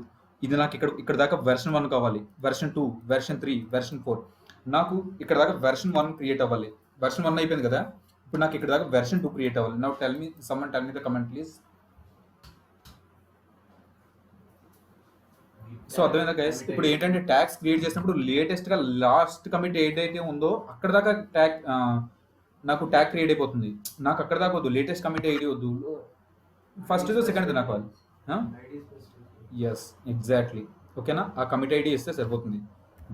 ఇది నాకు ఇక్కడ దాకా వెర్షన్ 1 కావాలి, వెర్షన్ 2, వెర్షన్ 3, వెర్షన్ 4. నాకు ఇక్కడ దాకా వెర్షన్ 1 క్రియేట్ అవ్వాలి. వెర్షన్ 1 అయిపోయింది కదా, ఇప్పుడు నాకు ఇక్కడ దాకా వెర్షన్ 2 క్రియేట్ అవ్వాలి. Now someone tell me the comment please. So అర్థమైందా గైస్? ఇప్పుడు ఏంటంటే ట్యాగ్స్ క్రియేట్ చేసినప్పుడు లేటెస్ట్ గా లాస్ట్ కమిట్ ఏదైతే ఉందో అక్కడ దాకా నాకు ట్యాగ్ క్రియేట్ అయిపోతుంది. నాకు అక్కడ దాకా వద్దు, లేటెస్ట్ కమిట్ ఐడి వద్దు, ఫస్ట్ సెకండ్ నాకు అది. Yes, exactly. ఓకేనా? ఆ కమిట్ ఐడి ఇస్తే సరిపోతుంది.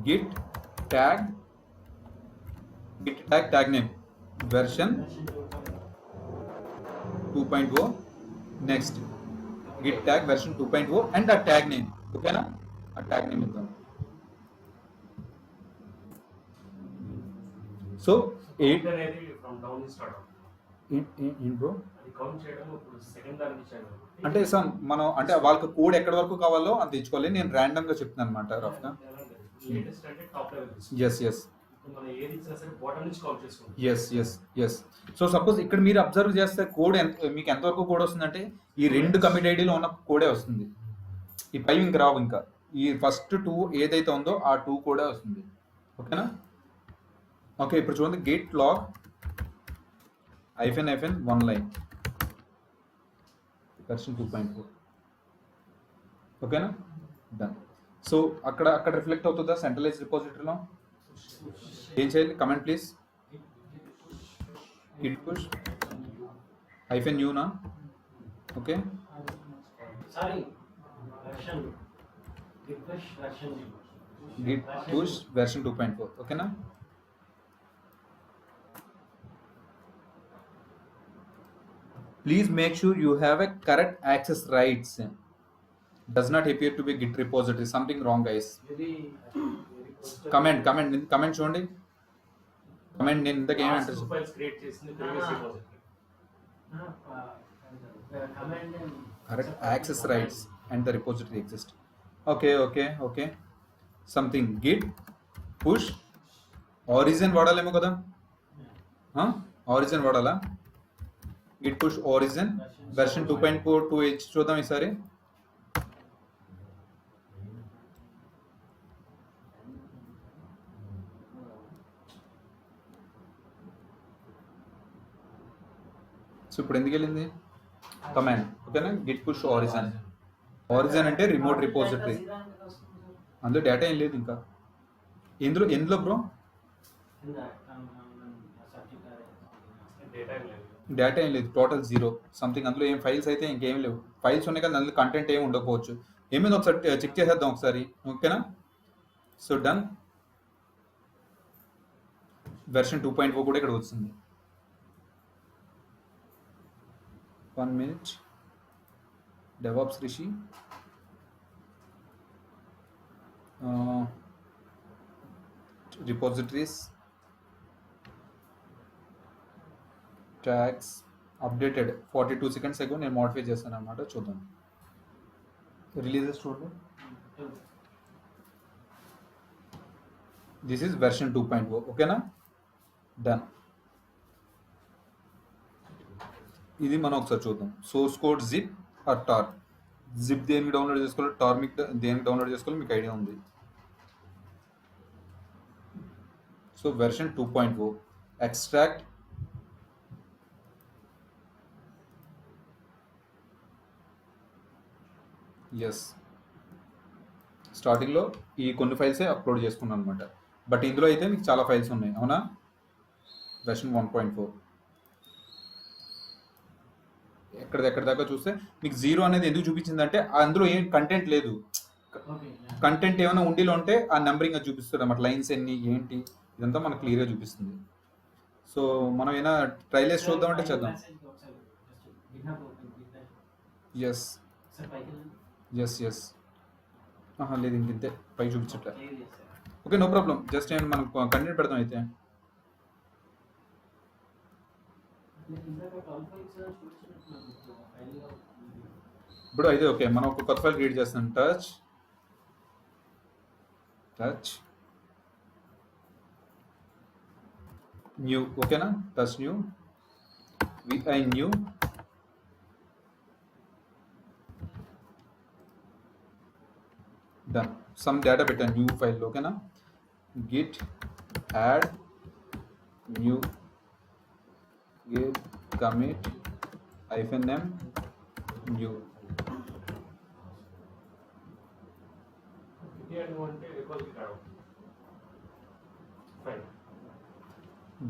Git tag tag name version 2.0. Next git tag version 2.0 and ఆ ట్యాగ్ నేమ్. ఓకేనా? ఆ ట్యాగ్ నేమ్ ఇద్దాం. సో ఎయిట్ అనేది ఫ్రమ్ డౌన్ స్టార్ట్ అవుతుంది. బ్రో అది కౌంట్ చేయడం ఇప్పుడు సెకండ్ దానికి ఇచ్చాను కాబట్టి అంటే సార్ మనం అంటే వాళ్ళకి కోడ్ ఎక్కడి వరకు కావాలో అంత ఇచ్చుకోవాలి. నేను ర్యాండమ్ గా చెప్తున్నాను అనమాట రఫ్గా. లేటెస్ట్ అంటే టాప్ లెవెల్ ఎస్ ఎస్ ఇప్పుడు మనం ఏది ఇచ్చినా సరే బాటమ్ నుంచి కౌంట్ చేసుకుంటాం. Yes yes yes. So suppose ఇక్కడ మీరు అబ్జర్వ్ చేస్తే కోడ్ మీకు ఎంతవరకు కోడ్ వస్తుందంటే ఈ 2 కమిట్ ఐడిలో ఉన్న కోడే వస్తుంది. ఈ 5 ఇంక రావు. ఇంకా ఈ ఫస్ట్ 2 ఏదైతే ఉందో ఆ 2 కోడే వస్తుంది. ఓకేనా? ఓకే, ఇప్పుడు చూడండి, గేట్ లాగ్ -1 లైన్ వెర్షన్ 2.4. ఓకేనా? డన్. సో అక్కడ రిఫ్లెక్ట్ అవుతుందా సెంట్రలైజ్ రిపోజిటరీలో? ఏం చేయాలి? Comment please. Git push -u నా. Okay, sorry version Git push version Git push version 2.4. ఓకేనా? Please make sure you have a correct access rights. Does not appear to be Git repository. Something wrong, guys. ఇది Comment చూడండి. కమెంట్ నేను ఇంతకు ఏమి అంటారు? ఫైల్స్ క్రియేట్ చేసింది previous repository. Command Correct access rights and the repository exist. Okay. Something git push origin వాడాలేమో కదా? origin వాడాలా? git push origin version 2.4 చూద్దాం ఈసారి. సో ఇప్పుడు ఎందుకు వెళ్ళింది కమాండ్? ఓకేనా? Git push origin. ఆరిజిన్ అంటే రిమోట్ రిపోజిటరీ. అందులో డేటా ఏం లేదు ఇంకా. ఎందులో బ్రో డేటా లేదు. డేటా ఏం లేదు, టోటల్ 0 సంథింగ్. అందులో ఏం ఫైల్స్ అయితే ఇంకేం లేవు. ఫైల్స్ ఉన్నాయి కానీ అందులో కంటెంట్ ఏమి ఉండకపోవచ్చు. ఏమైంది ఒకసారి చెక్ చేసేద్దాం ఒకసారి. ఓకేనా? So done. వెర్షన్ 2.4 కూడా ఇక్కడ వస్తుంది. 1 minute. DevOps Rishi. Repositories. Tags. Updated 42 seconds ago. నేను మోడిఫై చేస్తాను అన్నమాట. చూద్దాం. రిలీజెస్ చూడండి. This is version 2.0. ఓకేనా? డన్. ఇది మనం ఒకసారి చూద్దాం. Source code zip or tar. Zip దేనికి డౌన్లోడ్ చేసుకోవాలి, టార్ మీకు దేనికి డౌన్లోడ్ చేసుకోవాలి మీకు ఐడియా ఉంది. So version 2.0 extract yes. స్టార్టింగ్లో ఈ కొన్ని ఫైల్సే అప్లోడ్ చేసుకున్నాను అనమాట. బట్ ఇందులో అయితే మీకు చాలా ఫైల్స్ ఉన్నాయి, అవునా? వెర్షన్ 1.4 ఎక్కడ దాకా చూస్తే మీకు 0 అనేది ఎందుకు చూపించిందంటే అందులో ఏం కంటెంట్ లేదు. కంటెంట్ ఏమైనా ఉండిలో ఉంటే ఆ నెంబరింగ్ అది చూపిస్తుంది అన్నమాట. లైన్స్ ఎన్ని ఏంటి ఇదంతా మనకు క్లియర్గా చూపిస్తుంది. సో మనం ఏమైనా ట్రైలెస్ చూద్దామంటే చేద్దాం. Yes yes. లేదు ఇంతే, పై చూపించట్లే. Okay, no problem. జస్ట్ నేను మనం కంటెంట్ పెడతాం అయితే. ఇప్పుడు అయితే ఓకే, మనం ఒక కొత్త ఫైల్ క్రియేట్ చేస్తాం. టచ్ న్యూ, ఓకేనా? Touch new, vi new, done. Some data పెట్టాను న్యూ ఫైల్, ఓకేనా? Git add new, git commit -m new. Git అంటే రిపోజిటరీ యాడ్ అవుతుంది. ఫైల్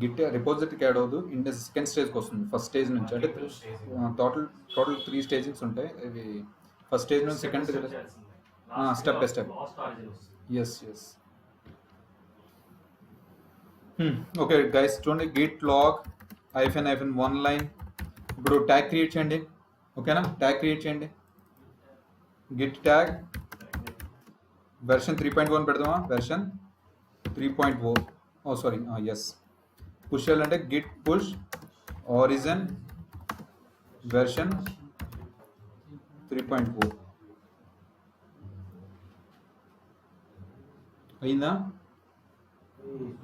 గిట్ రిపోజిటరీకి యాడ్ అవ్వదు, ఇంత సెకండ్ స్టేజ్కి వస్తుంది. ఫస్ట్ స్టేజ్ నుంచి అంటే టోటల్ 3 స్టేజింగ్స్ ఉంటాయి. ఇవి ఫస్ట్ స్టేజ్ నుంచి second step by step. Last origin వస్తుంది. ఎస్. ఓకే గైస్, చూడండి గిట్ లాగ్ -1 లైన్. ఇప్పుడు ట్యాగ్ క్రియేట్ చేయండి, ఓకేనా? ట్యాగ్ క్రియేట్ చేయండి. గిట్ ట్యాగ్ వెర్షన్ 3.1 పెడదామా? వెర్షన్ 3.0, ఓ సారీ, ఎస్. పుష్ చేయాలంటే గిట్ పుష్ ఆరిజిన్ వెర్షన్ 3.0. అయిందా?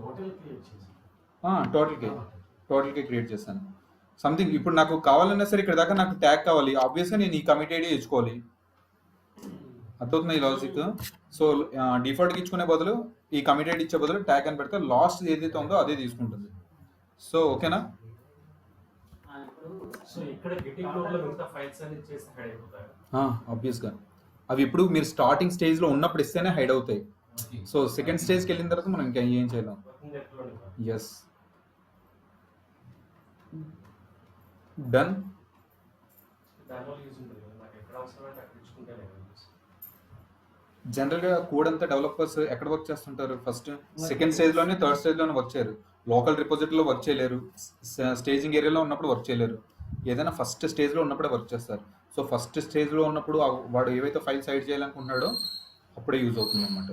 టోటల్ క్రియేట్ చేసి టోటల్కి క్రియేట్ చేస్తాను. సంథింగ్ ఇప్పుడు నాకు కావాలన్నా సరే ఇక్కడ దాకా నాకు ట్యాగ్ కావాలి, ఆబ్వియస్గా నేను ఈ కమిట్ ఐడి ఇచ్చుకోవాలి. అర్థవుతుంది ఈ లాజిక్? సో డిఫాల్ట్కి ఇచ్చుకునే బదులు ఈ కమిట్ ఐడి ఇచ్చే బదులు ట్యాగ్ అని పెడితే లాస్ట్ ఏదైతే ఉందో అదే తీసుకుంటుంది. సో ఓకేనా? సో ఇక్కడ గిటింగ్ లో మిగతా ఫైల్స్ అన్ని చేసి హైడ్ అయిపోతాయి. ఆబ్వియస్గా అవి ఇప్పుడు మీరు స్టార్టింగ్ స్టేజ్లో ఉన్నప్పుడు ఇస్తేనే హైడ్ అవుతాయి. సో సెకండ్ స్టేజ్కి వెళ్ళిన తర్వాత మనం ఇంకా ఏం చేయలేం. వర్కింగ్ డైరెక్టరీలోనే కాదు. Yes, done. దానివల్ల యూజ్ ఉంటుంది కదా, నాకు ఎక్కడ అవసరమైతే అక్కడ ఇచ్చుకుంటేనే కదా use. జనరల్గా కోడ్ అంతా డెవలపర్స్ ఎక్కడ వర్క్ చేస్తుంటారు? ఫస్ట్ సెకండ్ స్టేజ్లోనే, థర్డ్ స్టేజ్లోనే వర్క్ చేయరు. లోకల్ రిపోజిటరీలో వర్క్ చేయలేరు, స్టేజింగ్ ఏరియాలో ఉన్నప్పుడు వర్క్ చేయలేరు. ఏదైనా ఫస్ట్ స్టేజ్లో ఉన్నప్పుడే వర్క్ చేస్తారు. సో ఫస్ట్ స్టేజ్లో ఉన్నప్పుడు వాడు ఏవైతే ఫైల్స్ హైడ్ చేయాలనుకుంటున్నాడో అప్పుడే యూజ్ అవుతుంది అన్నమాట.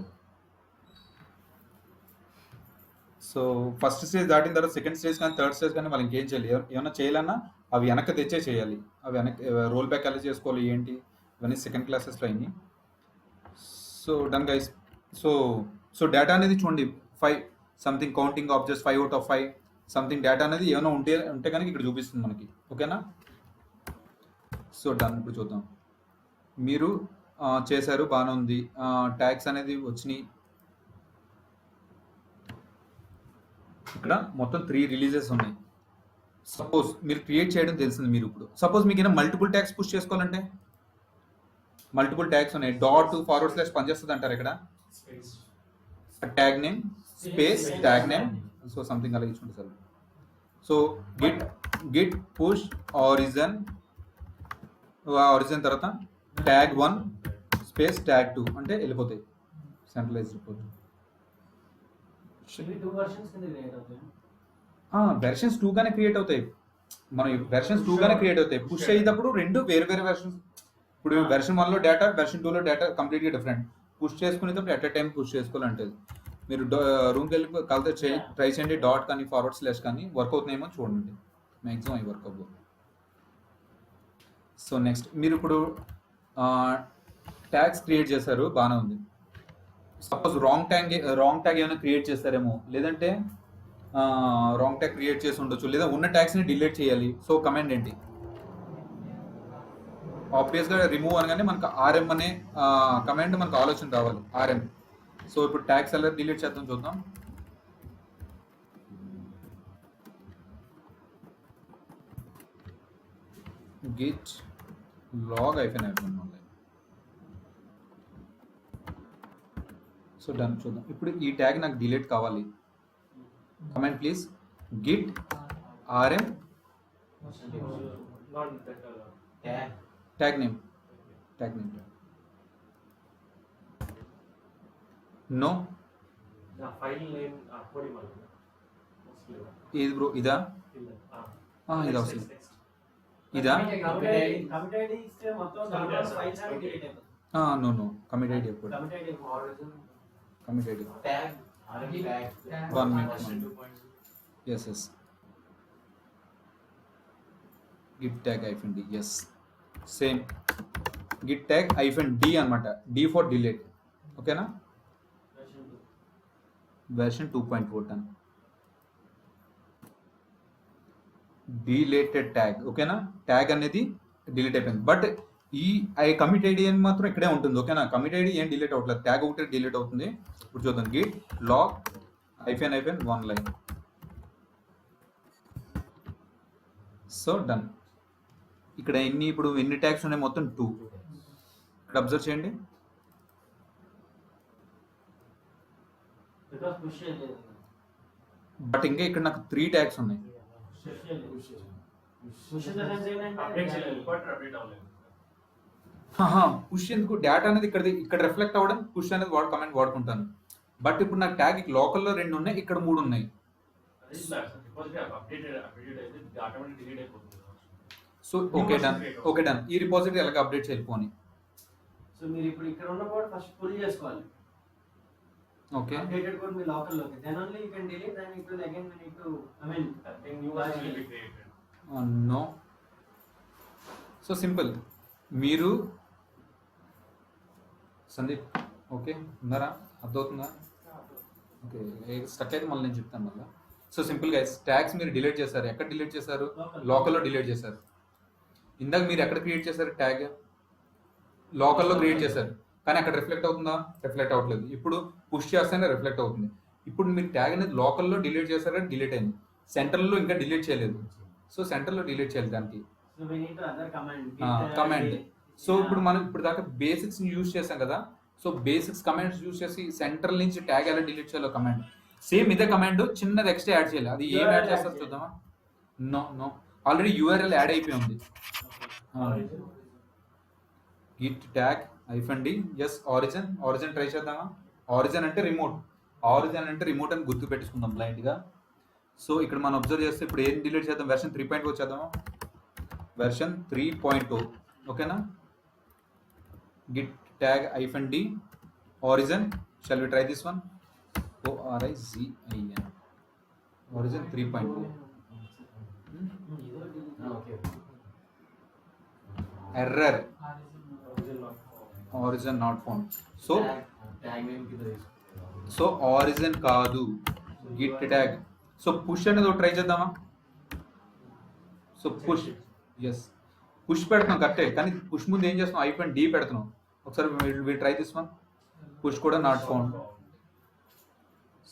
సో ఫస్ట్ స్టేజ్ దాటిన తర్వాత సెకండ్ స్టేజ్ కానీ థర్డ్ స్టేజ్ కానీ వాళ్ళు ఇంకేం చేయాలి? ఏమైనా చేయాలన్నా అవి వెనక్కి తెచ్చే చేయాలి. అవి వెనక్కి రోల్ బ్యాక్ ఎలా చేసుకోవాలి ఏంటి, ఇవన్నీ సెకండ్ క్లాసెస్లో అయినాయి. So done guys. So data అనేది చూడండి 5 something counting objects 5 out of 5 something data అనేది ఏమైనా ఉంటే కనుక ఇక్కడ చూపిస్తుంది మనకి, ఓకేనా? So done. ఇప్పుడు చూద్దాం. మీరు చేశారు, బాగానే ఉంది. ట్యాగ్స్ అనేది వచ్చినాయి. ఇక్కడ మొత్తం 3 రిలీజెస్ ఉన్నాయి. సపోజ్ మీరు క్రియేట్ చేయడం తెలిసింది. మీరు ఇప్పుడు సపోజ్ మీకు ఏమైనా మల్టిపుల్ ట్యాగ్స్ పుష్ చేసుకోవాలంటే మల్టిపుల్ ట్యాగ్స్ ఉన్నాయి. .// పనిచేస్తుంది అంటారు ఇక్కడ. Space tag name space tag name, so something అలా ఇచ్చుకుంటే sir. So git push origin తర్వాత ట్యాగ్ 1 స్పేస్ ట్యాగ్ 2 అంటే వెళ్ళిపోతాయి సెంట్రలైజ్ రిపోర్ట్. ఇవి 2 వెర్షన్స్ కింద క్రియేట్ అవుతాయి. వెర్షన్స్ 2 గానే క్రియేట్ అవుతాయి. మనం వెర్షన్స్ 2 గానే క్రియేట్ అవుతాయి. పుష్ అయ్యేటప్పుడు రెండు వేరే వెర్షన్స్. ఇప్పుడు వెర్షన్ 1లో డేటా, వెర్షన్ 2లో డేటా కంప్లీట్గా డిఫరెంట్. పుష్ చేసుకునేటప్పుడు ఎట్ ఎ టైం పుష్ చేసుకోవాలంటే మీరు రూమ్కి వెళ్ళి కలితే ట్రై చేయండి. డాట్ కానీ // కానీ వర్క్ అవుతున్నాయేమో చూడండి. మ్యాక్సిమం అవి వర్క్ అవ్వదు. సో నెక్స్ట్ మీరు ఇప్పుడు ట్యాగ్స్ క్రియేట్ చేశారు, బాగానే ఉంది. సపోజ్ రాంగ్ ట్యాగ్ ఏమైనా క్రియేట్ చేస్తారేమో, లేదంటే రాంగ్ ట్యాగ్ క్రియేట్ చేసి ఉండొచ్చు, లేదా ఉన్న ట్యాగ్స్ని డిలీట్ చేయాలి. సో కమాండ్ ఏంటి? ఆబ్వియస్గా రిమూవ్ అనగానే మనకు RM అనే కమాండ్ మనకు ఆలోచన రావాలి, RM. సో ఇప్పుడు ట్యాగ్స్ ఎలా డిలీట్ చేద్దాం చూద్దాం. Git log -1 so done. చూద్దాం. ఇప్పుడు ఈ ట్యాగ్ నాకు డిలీట్ కావాలి. Command please git RM not that tag tag name no. నా ఫైల్ నేమ్ అప్పుడు మనకు ఏది బ్రో? ఇదా? ఇది అవసరం. ఇదా? కమిట్ ఐడి ఇస్తే మొత్తం దాంట్లో ఫైల్స్ అన్ని క్రియేట్ అయిపోతాయి. నో కమిట్ ఐడి ఎప్పుడు? Commit ID origin commit ID tag tag 1 minute. Yes git tag -d. Yes same git tag hyphen D అనమాట, డి ఫర్ డిలీట్. ఓకేనా, వెర్షన్ 2.4 డన్. Deleted tag. ఓకేనా, ట్యాగ్ అనేది డిలీట్ అయిపోయింది, బట్ ఈ కమిట్ ఐడి అని మాత్రం ఇక్కడే ఉంటుంది. ఓకేనా, కమిట్ ఐడి ఏం డిలీట్ అవ్వట్లేదు, ట్యాగ్ ఒకటి డిలీట్ అవుతుంది. ఇప్పుడు చూద్దాం, git log hyphen one line. So done. ఇక్కడ ఇప్పుడు ఎన్ని ట్యాగ్స్ ఉన్నాయి? మొత్తం 2. ఇక్కడ అబ్జర్వ్ చేయండి. బికాస్ పుష్ చేయలేదు. బట్ ఇంకా ఇక్కడ నాకు 3 ట్యాగ్స్ ఉన్నాయి. పుష్ చేయలేదు. పుష్ ఇన్ ద సెన్స్ ఏంటంటే అప్డేట్ చేయలేదు, ఇంపార్టెంట్ అప్డేట్ అవ్వలేదు. పుష్ ఎందుకు? డేటా అనేది ఇక్కడ రిఫ్లెక్ట్ అవ్వడం పుష్ అనేది కమెంట్ వాడుకుంటాను. బట్ ఇప్పుడు నాకు ట్యాగ్ లోకల్లో 2 ఉన్నాయి, ఇక్కడ 3 ఉన్నాయి. అది సార్ రిపోజిటరీ అప్డేట్ అయితే ఆటోమేటిక్ డిలీట్ అయిపోతుంది. So okay done. ఈ రిపోజిటరీ ఎలాగ అప్డేట్ చేయాలి? సో మీరు ఇప్పుడు ఇక్కడ ఉన్న కోడ్ ఫస్ట్ పుల్ చేసుకోవాలి. ఓకే, అప్డేటెడ్ కోడ్ మీ లోకల్ లోకి, then only you can delete and it will again we need to I think new version will be created. No. So simple. మీరు సందీప్ ఓకే ఉన్నారా? అర్థమవుతుందా? ఓకే, స్టక్ అయితే మళ్ళీ నేను చెప్తాను మళ్ళీ. సో సింపుల్ గా ట్యాగ్స్ మీరు డిలీట్ చేశారు. ఎక్కడ డిలీట్ చేశారు? లోకల్లో డిలీట్ చేశారు. ఇందాక మీరు ఎక్కడ క్రియేట్ చేశారు? ట్యాగ్ లోకల్లో క్రియేట్ చేశారు, కానీ అక్కడ రిఫ్లెక్ట్ అవుతుందా? రిఫ్లెక్ట్ అవ్వట్లేదు. ఇప్పుడు పుష్ చేస్తేనే రిఫ్లెక్ట్ అవుతుంది. ఇప్పుడు మీరు ట్యాగ్ అనేది లోకల్లో డిలీట్ చేశారు, డిలీట్ అయింది. సెంటర్లో ఇంకా డిలీట్ చేయలేదు. సో సెంటర్లో డిలీట్ చేయాలి దానికి so we need to other command. So ఇప్పుడు మనం ఇప్పుడు దాకా బేసిక్స్ యూజ్ చేసాం కదా. సో బేసిక్స్ కమాండ్స్ యూజ్ చేసి సెంట్రల్ నుంచి ట్యాగ్ ఎలా డిలీట్ చేయాలో కమాండ్. సేమ్ ఇదే కమాండ్ చిన్నది ఎక్స్ట్రా యాడ్ చేయాలి. అది ఏం యాడ్ చేస్తారు చూద్దామా? నో ఆల్రెడీ యూఆర్ఎల్ యాడ్ అయిపోయి ఉంది. Git tag hyphen D. Yes, origin try చేద్దామా? ఆరిజిన్ అంటే రిమోట్ అని గుర్తు పెట్టుకుందాం బ్లైండ్ గా. సో ఇక్కడ మనం అబ్జర్వ్ చేస్తే ఇప్పుడు ఏం డిలీట్ చేద్దాం? వెర్షన్ 3.0 చేద్దామా? వెర్షన్ 3.0. ఓకేనా, git tag hyphen D origin. Shall we try this one? ORIZIN origin 3.0. Error, origin not found. So origin కాదు, గిట్ ట్యాగ్. సో పుష్ అనేది ట్రై చేద్దామా? సో పుష్, ఎస్ పుష్ పెడుతున్నాం కరెక్టే, కానీ పుష్ ముందు ఏం చేస్తున్నాం? ఐఫన్ డి పెడుతున్నాం. ఒకసారి we try this one. Push కూడా not found.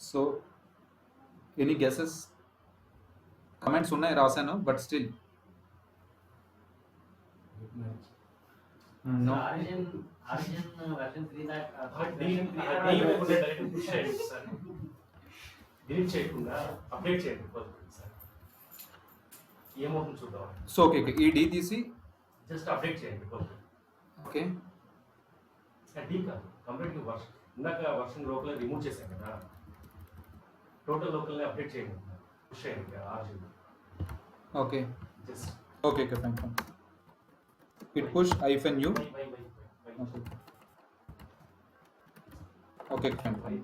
So any guesses? Comments ఉన్నాయి, రాశాను, but still no. Origin version 3 direct push చేయండి సార్, డిలీట్ చేయకుండా అప్డేట్ చేయండి రిపోజిటరీ సార్. ఏమవుతుంది చూద్దాం. సో ఓకే, ఈ డి తీసి జస్ట్ అప్డేట్ చేయండి రిపోజిటరీ. ఓకే, డి కాదు, కంప్లీట్లీ వర్షన్. ఇందాక వర్షన్ లోకల్ రిమూవ్ చేశాం కదా, టోటల్ లోకల్ని అప్డేట్ చేయండి, పుష్ చేయండి origin. Okay just okay fine. Git push hyphen you. Okay fine.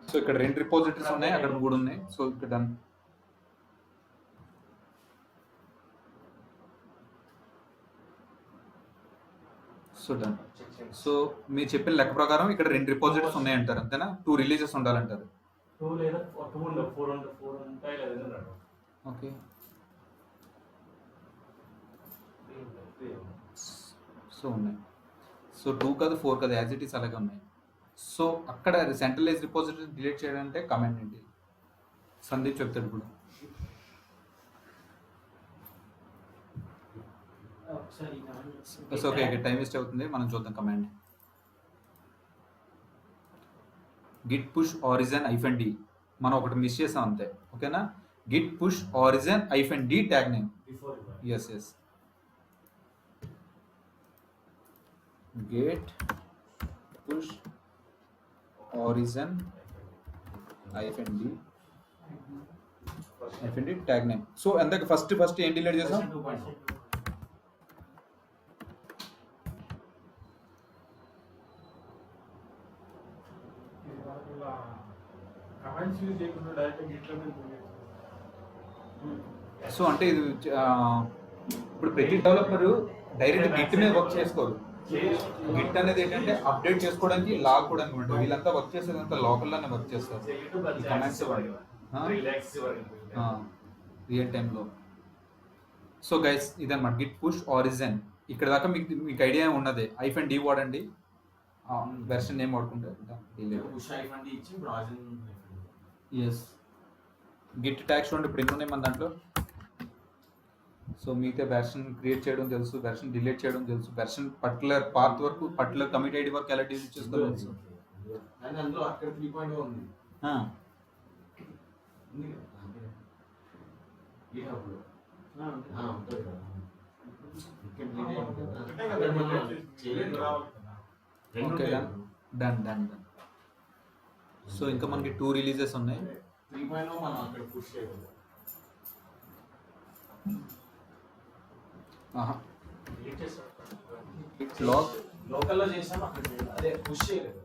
So ఇక్కడ 2 రిపోజిటరీస్ ఉన్నాయి, అక్కడ 3 ఉన్నాయి. సో ఇక్కడ డన్. So done. సో మీరు చెప్పిన లెక్క ప్రకారం ఇక్కడ 2 రిపోజిటరీస్ ఉన్నాయి అంటారు, అంతేనా? 2 రిలీజెస్ ఉండాలంటారు. 2 లేదా 2 ఉండవు, 4 ఉంటాయి లేదా అన్నాడు. ఓకే, సో ఉన్నాయి. సో 2 కాదు 4 కాదు, యాజ్ ఇట్ ఈస్ అలాగే ఉన్నాయి. సో అక్కడ సెంట్రలైజ్ రిపోజిటరీ డిలీట్ చేయాలంటే కమాండ్ ఏంటి? సందీప్ చెప్తాడు ఇప్పుడు. ఓకే, టైం వేస్ట్ అవుతుంది, మనం చూద్దాం command. Git push origin hyphen D. మనం ఒకటి మిస్ చేసాం అంతే, ఓకేనా? Git push origin hyphen D tag name. Yes git push origin hyphen D tag name. So ఎంతకు ఫస్ట్ ఏం డిలీట్ చేసాం? కమెంట్స్ యూజ్ చేయకుండా డైరెక్ట్ గిట్లో సో అంటే ఇది ఇప్పుడు ప్రతి డెవలపర్ డైరెక్ట్ గిట్ మీద వర్క్ చేసుకోరు. గిట్ అనేది ఏంటంటే అప్డేట్ చేసుకోవడానికి లాక్కోవడానికి ఉంటుంది. వీళ్ళంతా వర్క్ చేసేదంతా లోకల్లోనే వర్క్ చేస్తారు ఈ కమాండ్స్ రియల్ టైంలో. సో గైస్ ఇదన్నమాట గిట్ పుష్ ఆరిజిన్. ఇక్కడ దాకా మీకు ఐడియా ఉన్నదే. -d వాడండి, వెర్షన్ నేమ్ వాడుకుంటే పుష్ -d ఇచ్చి బ్రాజిన్. ఎస్ గిట్ ట్యాగ్స్ చూడండి ఇప్పుడు ఎన్ని ఉన్నాయి మన దాంట్లో. సో మీతో వెర్షన్ క్రియేట్ చేయడం తెలుసు, వెర్షన్ డిలీట్ చేయడం తెలుసు, వెర్షన్ పర్టికులర్ పాత్ వరకు పర్టికులర్ కమిట్ ఐడి వరకు ఎలా డిలీట్ చేసుకోవాలో తెలుసు. అండ్ అందులో అక్కడ 3.0 ఉంది. ఆ, ఉంది కదా GitHub లో. ఉంటుంది కదా. ఇక్కడ delete అయింది కదా. అక్కడ మనం చేయలేదు. రెండు ఓకే ఉంటాయి. Done done done. సో ఇంకా మనకి 2 రిలీజెస్ ఉన్నాయి. 3.0 మనం అక్కడ పుష్ చేయలేదు. లాగ్. లోకల్లో చేసాం, అక్కడ చేయలేదు. అదే పుష్ చేయలేదు.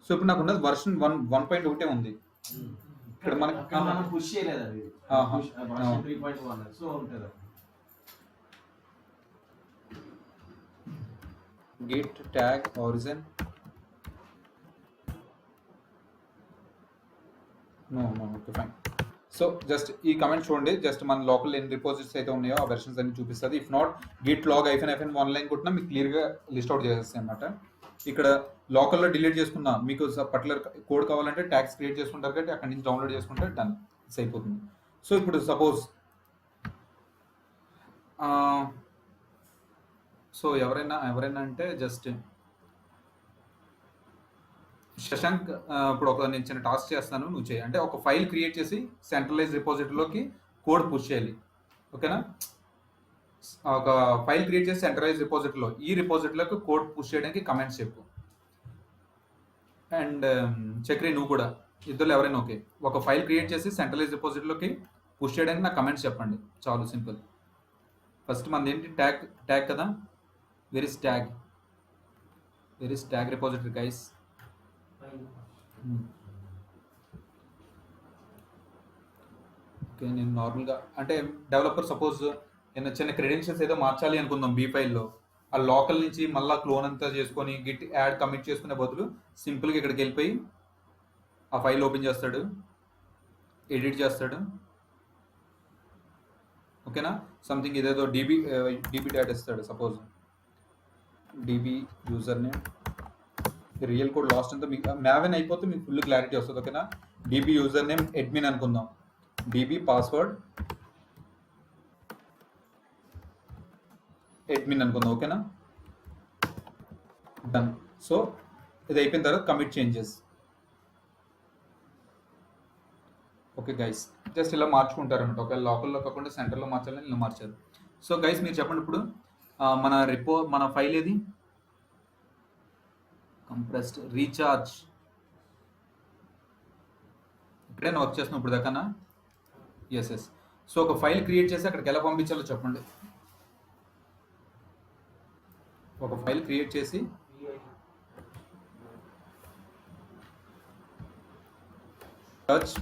సో ఇప్పుడు నాకు ఉన్నది వర్షన్ 1.1 ఉంది. ఇక్కడ మనకి అక్కడ మనం పుష్ చేయలేదు అది. ఆహా. వర్షన్ 3.1 సో ఉంటుంది. git tag origin. No, okay fine. So just ఈ కమెంట్ చూడండి. జస్ట్ మన లోకల్ ఎన్ని రిపోజిటరీస్ అయితే ఉన్నాయో ఆ వెర్షన్స్ అన్ని చూపిస్తుంది. If not git log -n 1 line కొట్టినా మీకు క్లియర్గా లిస్ట్ అవుట్ చేసేస్తాయి అనమాట. ఇక్కడ లోకల్లో డిలీట్ చేసుకున్నా మీకు పర్టికులర్ కోడ్ కావాలంటే ట్యాగ్స్ క్రియేట్ చేసుకుంటారు కాబట్టి అక్కడి నుంచి డౌన్లోడ్ చేసుకుంటే డన్ అయిపోతుంది. సో ఇప్పుడు సపోజ్ సో ఎవరైనా అంటే జస్ట్ శశాంక్, ఇప్పుడు నేను చిన్న టాస్క్ చేస్తాను, నువ్వు చేయి. అంటే ఒక ఫైల్ క్రియేట్ చేసి సెంట్రలైజ్ రిపోజిటరీలోకి కోడ్ పుష్ చేయాలి. ఓకేనా? ఒక ఫైల్ క్రియేట్ చేసి సెంట్రలైజ్ రిపోజిటరీలో ఈ రిపోజిటరీలోకి కోడ్ పుష్ చేయడానికి కమెంట్స్ చెప్పు. అండ్ చక్రి నువ్వు కూడా, ఇద్దరు ఎవరైనా ఓకే. ఒక ఫైల్ క్రియేట్ చేసి సెంట్రలైజ్ రిపోజిటరీలోకి పుష్ చేయడానికి నాకు కమెంట్స్ చెప్పండి. చాలా సింపుల్. ఫస్ట్ మనది ఏంటి? ట్యాగ్ కదా. Where is tag repository guys? Okay, నేను నార్మల్గా అంటే డెవలపర్ సపోజ్ ఏదైనా చిన్న క్రెడెన్షియల్స్ ఏదో మార్చాలి అనుకుందాం బీ ఫైల్లో. ఆ లోకల్ నుంచి మళ్ళీ క్లోన్ అంతా చేసుకొని గిట్ యాడ్ కమిట్ చేసుకునే బదులు సింపుల్గా ఇక్కడికి వెళ్ళిపోయి ఆ ఫైల్ ఓపెన్ చేస్తాడు, ఎడిట్ చేస్తాడు. ఓకేనా? సంథింగ్ ఇదేదో డీబీ డేటా ఇస్తాడు. Suppose DB user name, real code last అంతా మీకు మ్యావెన్ అయిపోతే మీకు ఫుల్ క్లారిటీ వస్తుంది. ఓకేనా? డీబీ యూజర్ నేమ్ అడ్మిన్ అనుకుందాం, డీబీ పాస్వర్డ్ అడ్మిన్ అనుకుందాం. ఓకేనా? డన్. సో ఇది అయిపోయిన తర్వాత commit changes. Okay guys, just ఇలా మార్చుకుంటారనమాట. ఒకవేళ లోకల్లో కాకుండా సెంటర్లో మార్చాలని ఇలా మార్చారు. సో గైస్ మీరు చెప్పండి ఇప్పుడు మన ఫైల్ ఏది? Compressed recharge. ఇక్కడైనా వర్క్ చేస్తున్నాం ఇప్పుడు దాకా. ఎస్. సో ఒక ఫైల్ క్రియేట్ చేసి అక్కడికి ఎలా పంపించాలో చెప్పండి. ఒక ఫైల్ క్రియేట్ చేసి టచ్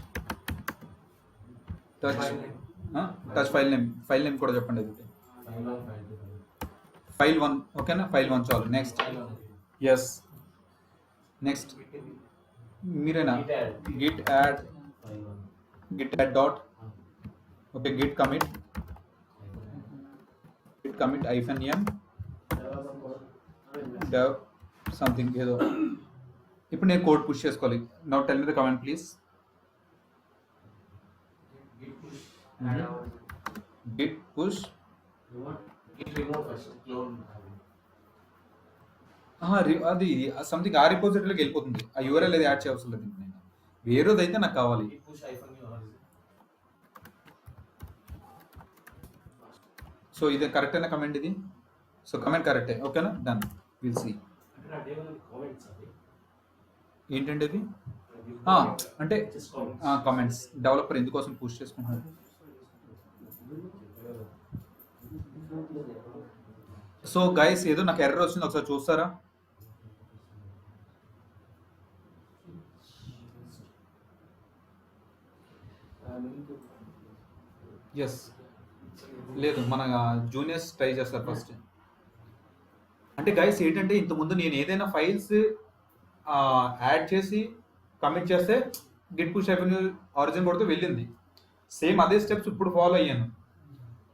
ఫైల్ నేమ్ కూడా చెప్పండి. అది ఫైల్ 1. ఓకేనా? ఫైల్ 1 చాలు. నెక్స్ట్. ఎస్. నెక్స్ట్ మీరేనా? Git add dot. Okay, git commit -m dev something ఏదో. ఇప్పుడు నేను కోడ్ పుష్ చేసుకోవాలి. Now tell me the comment please. Git push అది సంథింగ్ ఆ రిపోజిటరీలోకి వెళ్ళిపోతుంది. ఆ యూఆర్ఎల్ అది యాడ్ చేయవలసిన లేదు. నేను వేరేది అయితే నాకు కావాలి. సో ఇది కరెక్ట్ అయిన కమెంట్ ఇది. సో కమెంట్ కరెక్టే. ఓకేనా? డన్. Will see. ఏంటంటే ఇది అంటే కామెంట్స్ డెవలపర్ ఎందుకోసం పుష్ చేసుకుంటున్నారు. సో గైస్ ఏదో నాకు ఎర్రర్ వచ్చింది, ఒకసారి చూస్తారా? ఎస్ లేదు, మన జూనియర్స్ ట్రై చేస్తారు ఫస్ట్. అంటే గైస్ ఏంటంటే ఇంతకుముందు నేను ఏదైనా ఫైల్స్ యాడ్ చేసి కమిట్ చేస్తే గిట్ పుష్ అయిపోయిన ఆరిజిన్ కొడితే వెళ్ళింది. సేమ్ అదే స్టెప్స్ ఇప్పుడు ఫాలో అయ్యాను,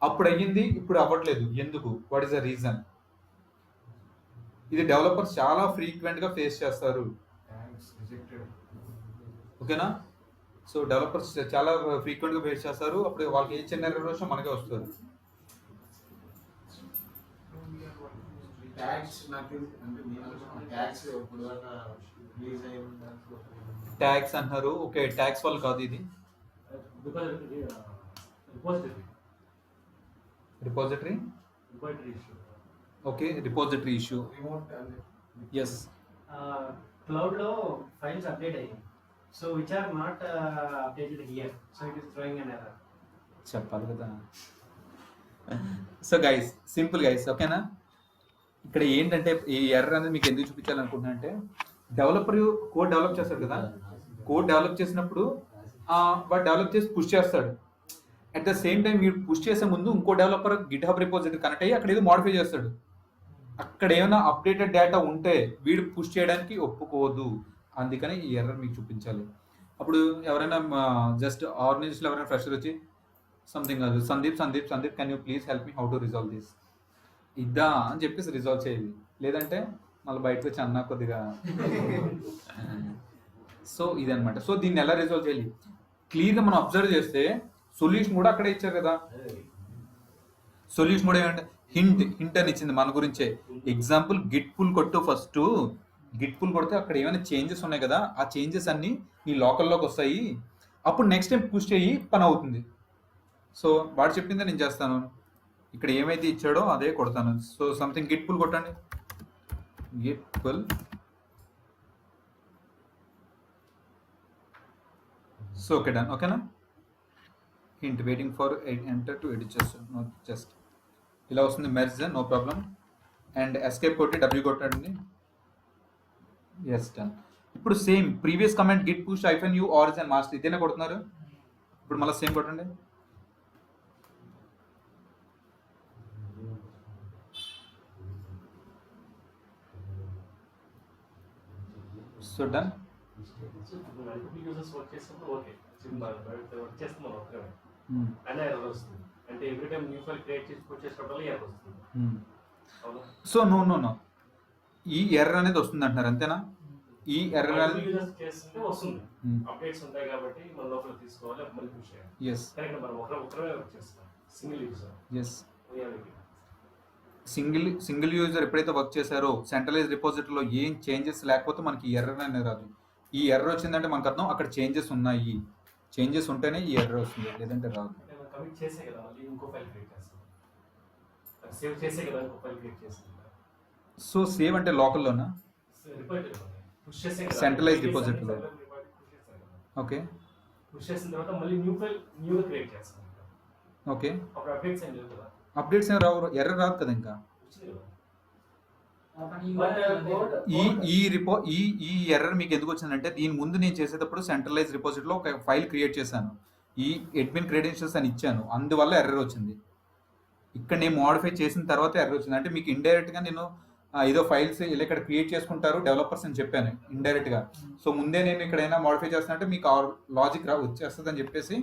అప్పుడు అయ్యింది, ఇప్పుడు అవ్వట్లేదు. ఎందుకు? What is the reason? ఇది డెవలపర్స్ చాలా ఫ్రీక్వెంట్ గా ఫేస్ చేస్తారు. ఓకేనా? సో డెవలపర్స్ చాలా ఫ్రీక్వెంట్ గా ఫేస్ చేస్తారు. అప్పుడు వాళ్ళకి ఏ చిన్న ఎర్రర్ వచ్చినా మనకే వస్తుంది. ట్యాక్స్ నాకు అంటే నేను ట్యాక్స్ ఇప్పుడు దాకా రిలీజ్ అయ్యి దాంట్లో ట్యాక్స్ అంటున్నారు. ఓకే, ట్యాక్స్ వల్ల కాదు ఇది. Because repository repository issue. Okay, repository issue. Remote అంటే ఎస్, క్లౌడ్లో ఫైల్స్ అప్డేట్ అయ్యాయి. So which are not updated here. So it is throwing an error. చెప్పాలి కదా. సో గైస్, సింపుల్ గైస్, ఓకేనా? ఇక్కడ ఏంటంటే ఈ ఎర్రర్ అనేది మీకు ఎందుకు చూపించాలనుకుంటున్నా అంటే, డెవలపర్ కోడ్ డెవలప్ చేస్తాడు కదా, కోడ్ డెవలప్ చేసినప్పుడు వాడు డెవలప్ చేసి పుష్ చేస్తాడు. అట్ ద సేమ్ టైం వీడు పుష్ చేసే ముందు ఇంకో developer Git hub repository connect అయ్యి అక్కడ ఏదో మాడిఫై చేస్తాడు. అక్కడ ఏమైనా అప్డేటెడ్ డేటా ఉంటే వీడు పుష్ చేయడానికి ఒప్పుకోదు. అందుకని ఈ ఎర్రర్ మీకు చూపించాలి. అప్పుడు ఎవరైనా జస్ట్ ఆర్గనైజేషన్ ఎవరైనా ఫ్రెషర్ వచ్చి సంథింగ్ కాదు, Sandeep Sandeep Sandeep can you please help me how to resolve this ఇద్దా అని చెప్పేసి రిజాల్వ్ చేయాలి. లేదంటే మళ్ళీ బయటకు వచ్చి అన్నా కొద్దిగా. సో ఇదనమాట. సో దీన్ని ఎలా రిజాల్వ్ చేయాలి క్లియర్గా మనం అబ్జర్వ్ చేస్తే సొల్యూషన్ కూడా అక్కడే ఇచ్చారు కదా. సొల్యూషన్ కూడా ఏమంటే హింట్ అని ఇచ్చింది మన గురించే. ఎగ్జాంపుల్ గిట్ పుల్ కొట్టు, ఫస్ట్ గిట్ పుల్ కొడితే అక్కడ ఏమైనా చేంజెస్ ఉన్నాయి కదా, ఆ చేంజెస్ అన్ని నీ లోకల్లోకి వస్తాయి. అప్పుడు నెక్స్ట్ టైం పుష్ చేయి, పని అవుతుంది. సో వాడు చెప్పిందే నేను చేస్తాను. ఇక్కడ ఏమైతే ఇచ్చాడో అదే కొడతాను. సో సంథింగ్ గిట్ పుల్ కొట్టండి, git pull. So okay done. ఓకేనా? Hint waiting for enter to edit చేస్తాను. జస్ట్ ఇలా వస్తుంది merge, no problem. And escape కొట్టి డబ్ల్యూ కొట్టండి. Yes done. ఇప్పుడు same previous comment git push hyphen u origin master ఇదేనే కొడుతున్నారు. ఇప్పుడు మళ్ళీ సేమ్ కొట్టండి. So done. Multiple users work చేసినప్పుడు ఓకే, వర్క్ చేస్తున్నాం ఒక్కరే అనే ఎర్రర్ వస్తుంది. అంటే every time new file create చేసి పుష్ చేసినప్పుడు ఎర్రర్ వస్తుంది. అవునా? సో నో ఈ ఎర్రర్ అనేది వస్తుంది అంటున్నారు, అంతేనా? ఈ ఎర్రర్ అనేది యూజర్స్ చేస్తుంటే వస్తుంది. అప్డేట్స్ ఉంటాయి కాబట్టి మన లోపల తీసుకోవాలి, మళ్ళీ పుష్ చేయాలి. Yes correct. మనం ఒకరే వర్క్ చేస్తాం, single user. Yes, single user ఎప్పుడైతే వర్క్ చేశారో సెంట్రలైజ్ రిపోజిటరీలో ఏం చేంజెస్ లేకపోతే మనకి ఎర్రర్ అనేది రాదు. ఈ ఎర్రర్ వచ్చిందంటే మనకు అర్థం అక్కడ చేంజెస్ ఉన్నాయి. చేంజెస్ ఉంటేనే ఈ ఎర్రర్ వస్తుంది, లేదంటే రాదు. కమిట్ చేసే కదా మళ్ళీ ఇంకో ఫైల్ క్రియేట్ చేస్తాం, సేవ్ చేసే కదా ఇంకో ఫైల్ క్రియేట్ చేస్తాం. సో సేవ్ అంటే లోకల్లోనా? పుష్ చేసే కదా Centralized repository లో. ఓకే పుష్ చేసిన తర్వాత మళ్ళీ న్యూ ఫైల్ న్యూగా క్రియేట్ చేస్తాం. ఓకే, అప్పుడు అప్డేట్స్ ఏం లేదు కదా, అప్డేట్స్ ఏం రావు, ఎర్రర్ రాదు కదా. ఇంకా వచ్చింది కదా. ఈ ఎర్రర్ మీకు ఎందుకు వచ్చిందంటే, దీని ముందు నేను చేసేటప్పుడు సెంట్రలైజ్ రిపోజిటరీలో ఒక ఫైల్ క్రియేట్ చేశాను, ఈ అడ్మిన్ క్రెడెన్షియల్స్ అని ఇచ్చాను, అందువల్ల ఎర్రర్ వచ్చింది. ఇక్కడ నేను మోడిఫై చేసిన తర్వాత ఎర్రర్ వచ్చింది. అంటే మీకు ఇండైరెక్ట్గా నేను ఏదో ఫైల్స్ ఇలా ఇక్కడ క్రియేట్ చేసుకుంటారు డెవలపర్స్ అని చెప్పాను ఇండైరెక్ట్గా. సో ముందే నేను ఇక్కడ ఏమైనా మోడిఫై చేస్తానంటే మీకు లాజిక్ వచ్చేస్తుంది అని చెప్పేసి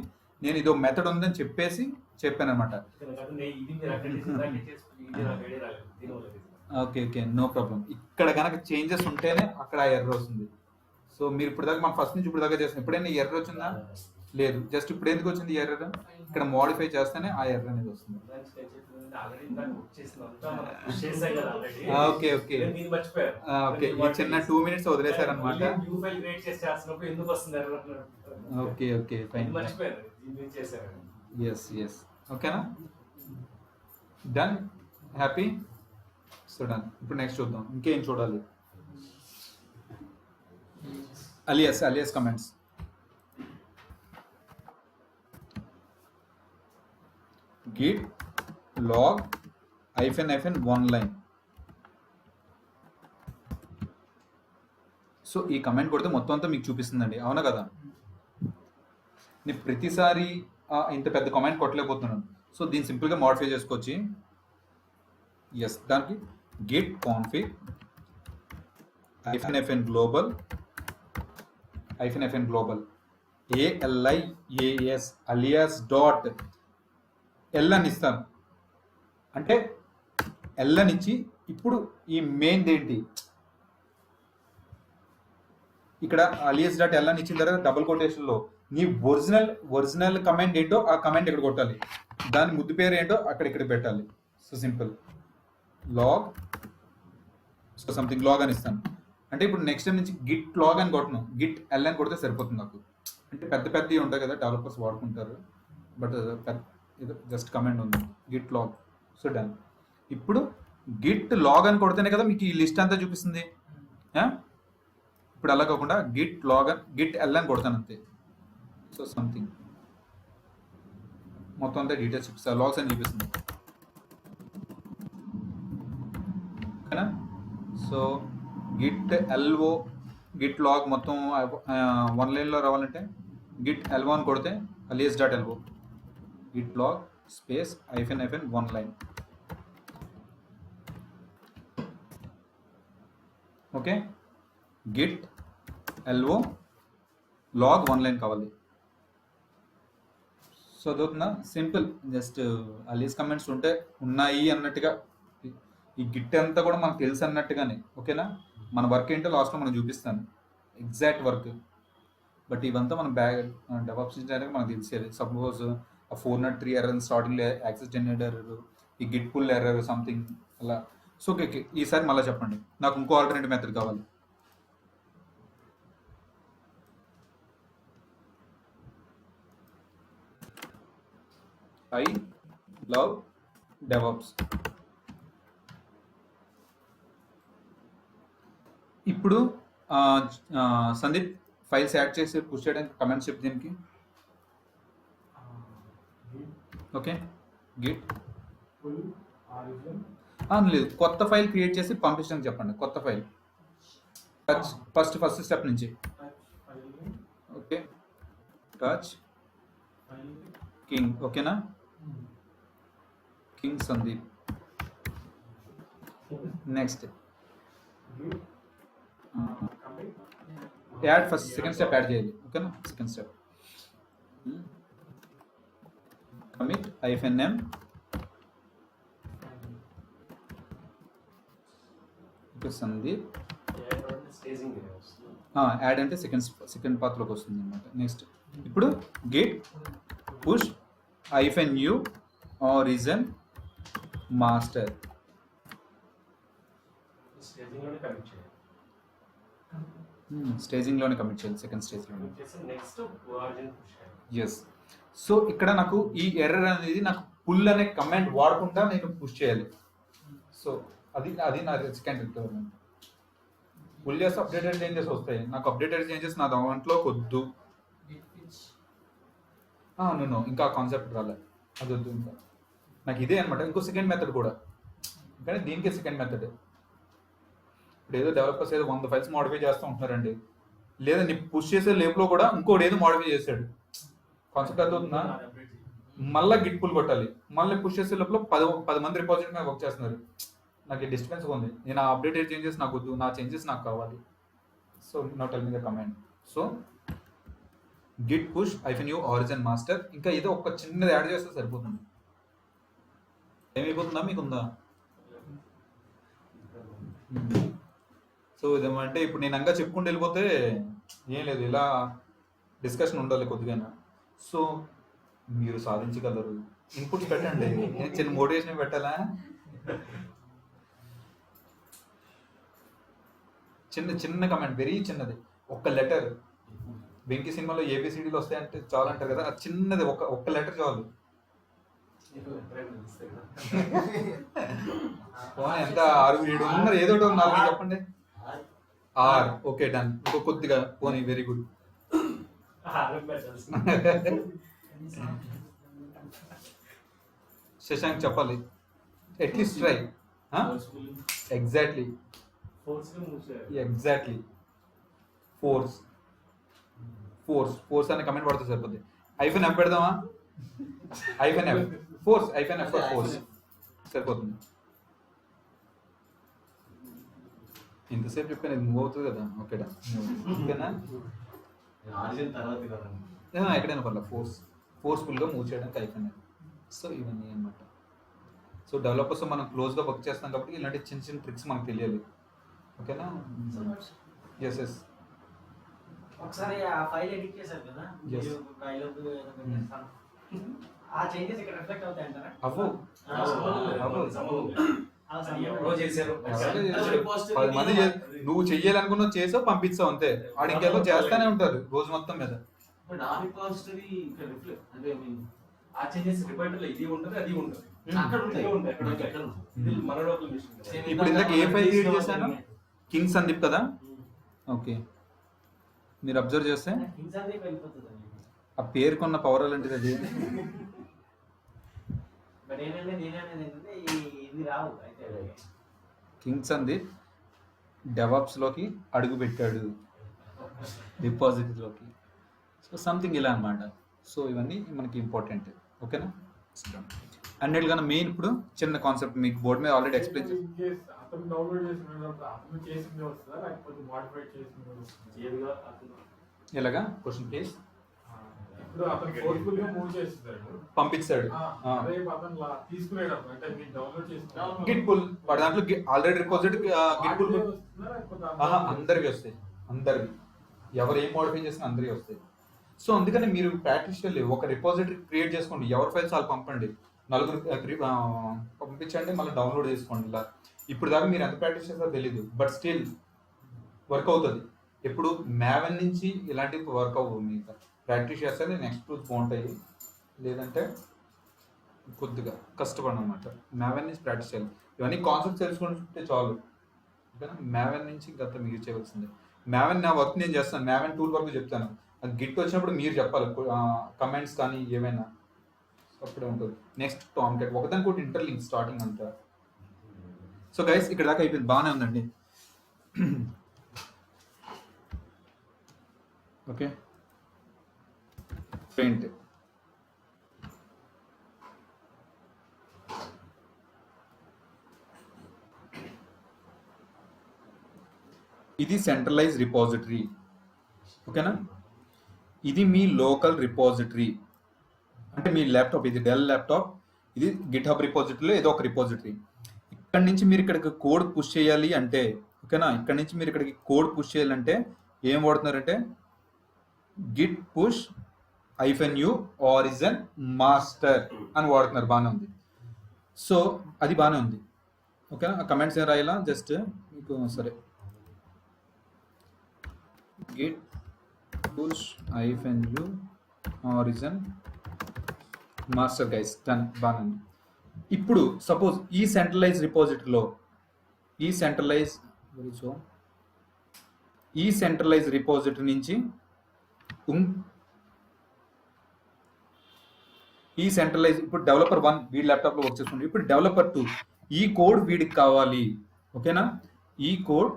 నేను ఇదో మెథడ్ ఉందని చెప్పేసి చెప్పాను అనమాట. ఇది మీరు అక్కడ చేసుకుని ఇది నాకు ఐడియా రాలేదు, దీనివల్ల ఇది. Okay, no problem. ఇక్కడ కనుక చేంజెస్ ఉంటేనే అక్కడ ఎర్రర్ వస్తుంది. సో మీరు ఇప్పుడు దాకా మనం ఫస్ట్ నుంచి ఇప్పుడు దాకా చేస్తాం, ఎప్పుడైనా ఎర్రర్ వచ్చిందా? లేదు. జస్ట్ ఇప్పుడు ఎందుకు వచ్చింది ఎర్రర్? ఇక్కడ మోడిఫై చేస్తేనే ఆ ఎర్రర్ అనేది వస్తుంది. ఆల్రెడీ ఇందాక బుక్ చేసినంతా మనం పుష్ చేసాం కదా ఆల్రెడీ. ఓకే దీన్ని మర్చిపోయారు. ఓకే, ఈ చిన్న 2 minutes వదిలేశారనమాట. న్యూ ఫైల్ క్రియేట్ చేసి చేస్తున్నప్పుడు ఎందుకు వస్తుంది ఎర్రర్? Okay fine. మర్చిపోయారు, దీన్ని చేశారు. ఎస్ ఓకేనా? Done, happy. So done. ఇప్పుడు నెక్స్ట్ చూద్దాం, ఇంకేం చూడాలి. Alias comments. Git log -1 line. So ఈ కమెంట్ కొడితే మొత్తం అంతా మీకు చూపిస్తుందండి, అవునా కదా? నేను ప్రతిసారి ఇంత పెద్ద కమాండ్ కొట్టలేకపోతున్నాను. సో దీన్ని సింపుల్గా మోడిఫై చేసుకోవచ్చు. ఎస్, దానికి Git config -fn global alias alias dot L అని ఇస్తాను. అంటే ఎల్ అని ఇచ్చి ఇప్పుడు ఈ మెయిన్ ఏంటి ఇక్కడ alias డాట్ ఎల్ అని ఇచ్చిన తర్వాత డబుల్ కొటేషన్లో నీ ఒరిజినల్ కమాండ్ ఏంటో ఆ కమాండ్ ఇక్కడ కొట్టాలి, దాని ముద్దు పేరు ఏంటో ఇక్కడ పెట్టాలి. So simple log, so something log అని ఇస్తాను. అంటే ఇప్పుడు నెక్స్ట్ టైం నుంచి గిట్ లాగ్ అని కొట్టను, గిట్ ఎల్ అని కొడితే సరిపోతుంది నాకు. అంటే పెద్దవి ఉంటాయి కదా డెవలపర్స్ వాడుకుంటారు, బట్ జస్ట్ కమాండ్ ఉంది గిట్ లాగ్. So done. ఇప్పుడు గిట్ లాగ్ అని కొడితేనే కదా మీకు ఈ లిస్ట్ అంతా చూపిస్తుంది. ఇప్పుడు అలా కాకుండా గిట్ ఎల్ అని కొడతాను అంతే. సో సంథింగ్ మొత్తం అంతా డీటెయిల్స్ చూపిస్తా, లాగ్స్ అని చూపిస్తుంది. ఓకేనా? సో గిట్ లాగ్ మొత్తం 1 లైన్లో రావాలంటే గిట్ ఎల్1 కొడితే alias dot LO git log space -1 line. Okay, git LO log 1 line కావాలి. సో అదవుతుందా? సింపుల్, జస్ట్ alias కమెంట్స్ ఉన్నాయి అన్నట్టుగా ఈ గిట్ అంతా కూడా మనకు తెలుసు అన్నట్టుగానే. ఓకేనా? మన వర్క్ ఏంటో లాస్ట్లో మనం చూపిస్తాను, ఎగ్జాక్ట్ వర్క్. బట్ ఇవంతా మనం డెవలప్స్ చేయడానికి మనకు తెలిసేది. సపోజ్ ఆ 403 ఎర్రర్ స్టార్టింగ్లో యాక్సెస్ జనరేటర్ ఎర్రర్, ఈ గిట్ పుల్ ఎర్రర్ సంథింగ్ అలా. సో ఓకే, ఈసారి మళ్ళీ చెప్పండి, నాకు ఇంకో ఆల్టర్నేటివ్ మెథడ్ కావాలి. I love develops. ఇప్పుడు సందీప్ ఫైల్స్ యాడ్ చేసి పుష్ చేయడానికి కమెంట్స్ చెప్పు దీనికి. ఓకే, గిట్ లేదు, కొత్త ఫైల్ క్రియేట్ చేసి పంపించడానికి చెప్పండి. కొత్త ఫైల్ ఫస్ట్ స్టెప్ నుంచి. Okay, touch king. ఓకేనా? King Sandeep. Next add first second step add చేయాలి. ఓకేనా? Second step commit -m Sandeep. Add అంటే సెకండ్ పాత్రలోకి వస్తుంది అనమాట. నెక్స్ట్ ఇప్పుడు git push -u origin master. స్టేజింగ్లోనే కమిట్ చేయాలి, సెకండ్ స్టేజ్లోనే. ఎస్. సో ఇక్కడ నాకు ఈ ఎర్రర్ అనేది నాకు పుల్ అనే కమాండ్ వాడకుండా నేను పుష్ చేయాలి. సో అది నా సెకండ్ రిక్వైర్మెంట్. పుల్ చేస్తే అప్డేటెడ్ చేంజెస్ వస్తాయి, నాకు అప్డేటెడ్ చేంజెస్ నా దాంట్లో వద్దు. నో ఇంకా కాన్సెప్ట్ రాలేదు, అది వద్దు. ఇంకా నాకు ఇదే అనమాట ఇంకో సెకండ్ మెథడ్ కూడా, కానీ దీనికే సెకండ్ మెథడ్. ఇప్పుడు ఏదో డెవలపర్స్ ఏదో 100 ఫైల్స్ మోడిఫై చేస్తూ ఉంటున్నారండి, లేదా నీ పుష్ చేసే లేపులో కూడా ఇంకోటి ఏదో మోడిఫై చేశాడు. కాన్సెప్ట్ అర్థమవుతుందా? మళ్ళీ గిట్ పుల్ కొట్టాలి, మళ్ళీ పుష్ చేసే లోపల 10 మంది రిపోజిటరీ మీద వర్క్ చేస్తున్నారు. నాకు డిస్టర్బెన్స్ ఉంది, నేను ఆ అప్డేటెడ్ చేంజెస్ నాకు వద్దు, నా చేంజెస్ నాకు కావాలి. So no tell me the command. So git push -u origin master. ఇంకా ఏదో ఒక చిన్నది యాడ్ చేస్తే సరిపోతుంది. ఏమైపోతుందా మీకుందా? సో ఇదేమంటే ఇప్పుడు నేను అంగా చెప్పుకుంటూ వెళ్ళిపోతే ఏం లేదు, ఇలా డిస్కషన్ ఉండాలి కొద్దిగా. సో మీరు సాధించగలరు. ఇన్పుట్స్ పెట్టండి, నేను చిన్న మోటివేషన్ పెట్టాలా? చిన్న కమెంట్, వెరీ చిన్నది, ఒక్క లెటర్. వెంకీ సినిమాలో ABCDలు వస్తాయంటే చాలు అంటారు కదా, అది చిన్నది, ఒక్క లెటర్ చాలు. ఎంత 6 7 ఉన్నారు, ఏదో ఒకటి 4 చెప్పండి. ఆర్. Okay done. ఇంకో కొద్దిగా పోనీ, వెరీ గుడ్. శశాంక్ చెప్పాలి, అట్లీస్ట్ ట్రై. ఎగ్జాక్ట్లీ ఫోర్స్ అనే కమెంట్ పడితే సరిపోద్ది. -m పెడదామా? Hyphen F force, hyphen F force సరిపోతుంది. ఇంతసేపు చెప్పాను ఇది మూవ్ అవుతుంది కదా. ఓకేనా ఓకేనా ఆరిజిన్ తర్వాత కదా. ఎక్కడైనా పర్లేదు ఫోర్స్ఫుల్గా మూవ్ చేయడానికి ఐఫెన్ ఎఫ్. సో ఇవన్నీ అనమాట. సో డెవలపర్స్ మనం క్లోజ్గా వర్క్ చేస్తాం కాబట్టి ఇలాంటి చిన్న చిన్న ట్రిక్స్ మనకు తెలియాలి. ఓకేనా. ఎస్ ఎస్ ఒకసారి ఆ ఫైల్ ఎడిట్ చేశారు కదా, Yes. డైలాగ్ ఆ చేంజెస్ ఇక్కడ రిఫ్లెక్ట్ అవుతాయి అంటారా? అవ్వు ఎవరో చేశారు. పది మంది నువ్వు చెయ్యాలనుకున్నావు చేసావు పంపించావు అంతే. ఆడ ఇంకేదో చేస్తానే ఉంటారు రోజు మొత్తం మీద. బట్ ఆ రిపాజిటరీ ఇక్కడ రిఫ్లెక్ట్ అంటే ఐ మీన్ ఆ చేంజెస్ రిపైండర్లో ఇది ఉంటుంది అది ఉంటుంది. అక్కడ ఉంటాయి. ఇది ఉంటాయి, అక్కడ ఉంటాయి. ఎక్కడ ఉంటాయి. ఇది మన లోపల మిషన్. ఇప్పుడు ఇందాక ఏ ఫైల్ క్రియేట్ చేశాను? కింగ్ సందీప్ కదా. ఓకే మీరు అబ్జర్వ్ చేస్తే ఇన్సార్ట్ వెళ్ళిపోతుంది. ఆ పేరుకున్న పవర్ అలాంటిది అది. బట్ నేననేది ఏంటంటే ఇది రావు అయితే. కింగ్ సందీప్ డెవాప్స్లోకి అడుగు పెట్టాడు, డిపాజిటరీలోకి. సో సంథింగ్ ఇలా అన్నమాట. సో ఇవన్నీ మనకి ఇంపార్టెంట్. ఓకేనా. అన్నిటికన్నా మెయిన్ ఇప్పుడు చిన్న కాన్సెప్ట్ మీకు బోర్డు మీద ఆల్రెడీ ఎక్స్ప్లెయిన్ చేసి అతను డౌన్లోడ్ చేసినప్పుడు అతను చేసిందే వస్తుందా లేకపోతే మోడిఫై చేసిందే వస్తుందా? ఏదిగా అతను ఎలాగా క్వశ్చన్ ప్లీజ్. ఇప్పుడు అతను ఫోర్స్ఫుల్ గా మూవ్ చేస్తాడు, పంపించాడు. అదే అతను తీసుకునేటప్పుడు అంటే మీరు డౌన్లోడ్ చేసిన గిట్ పుల్ వాడి దాంట్లో ఆల్రెడీ రిపోజిట్ గిట్ పుల్ అందరికి వస్తాయి. అందరికి ఎవరు ఏం మోడిఫై చేసినా అందరికి వస్తాయి. సో అందుకని మీరు ప్రాక్టీస్ చేయాలి. ఒక రిపోజిటరీ క్రియేట్ చేసుకోండి, ఎవరి ఫైల్స్ వాళ్ళు పంపండి, నలుగురు పంపించండి, మళ్ళీ డౌన్లోడ్ చేసుకోండి. ఇలా ఇప్పుడు దాకా మీరు ఎంత ప్రాక్టీస్ చేస్తారో తెలీదు, బట్ స్టిల్ వర్క్ అవుతుంది. ఎప్పుడు మ్యావెన్ నుంచి ఇలాంటివి వర్క్ అవ్వవు. మీకు ప్రాక్టీస్ చేస్తే నెక్స్ట్ బాగుంటాయి, లేదంటే కొద్దిగా కష్టపడి అనమాట. మ్యావెన్ నుంచి ప్రాక్టీస్ చేయాలి. ఇవన్నీ కాన్సెప్ట్ తెలుసుకుంటే చాలు. ఓకేనా. మ్యావెన్ నుంచి గత మీరు చేయవలసిందే. మ్యావెన్ నా వర్క్ నేను చేస్తాను, మ్యావెన్ టూల్ వరకు చెప్తాను. అది గిట్ వచ్చినప్పుడు మీరు చెప్పాలి కమెంట్స్ కానీ ఏమైనా, అప్పుడే ఉంటుంది. నెక్స్ట్ టామ్ క్యాట్ ఒకదానికి ఒకటి ఇంటర్లింక్ స్టార్టింగ్ అంతా. సో గైస్ ఇక్కడ దాకా అయిపోయింది, బాగానే ఉందండి. ఓకే పెయింట్ ఇది సెంట్రలైజ్ రిపోజిటరీ. ఓకేనా. ఇది మీ లోకల్ రిపోజిటరీ అంటే మీ ల్యాప్టాప్, ఇది డెల్ ల్యాప్టాప్, ఇది గిట్ హబ్ రిపోజిటరీలో ఏదో ఒక రిపోజిటరీ. ఇక్కడ నుంచి మీరు ఇక్కడికి కోడ్ పుష్ చేయాలి అంటే, ఓకేనా, ఇక్కడ నుంచి మీరు ఇక్కడికి కోడ్ పుష్ చేయాలంటే ఏం వాడుతున్నారంటే git push -u origin master అని వాడుతున్నారు. బాగానే ఉంది. సో అది బాగానే ఉంది. ఓకేనా. ఆ కమెంట్స్ ఏం రాయాలా, జస్ట్ మీకు సరే Git push -u origin master guys done. బాగానే ఉంది. ఇప్పుడు సపోజ్ ఈ సెంట్రలైజ్ రిపోజిటరీలో ఈ సెంట్రలైజ్ రిపోజిటరీ నుంచి ఈ సెంట్రలైజ్ ఇప్పుడు డెవలపర్ 1 వీడి ల్యాప్టాప్లో వర్క్ చేస్తుంది. ఇప్పుడు డెవలపర్ 2 ఈ కోడ్ వీడికి కావాలి. ఓకేనా. ఈ కోడ్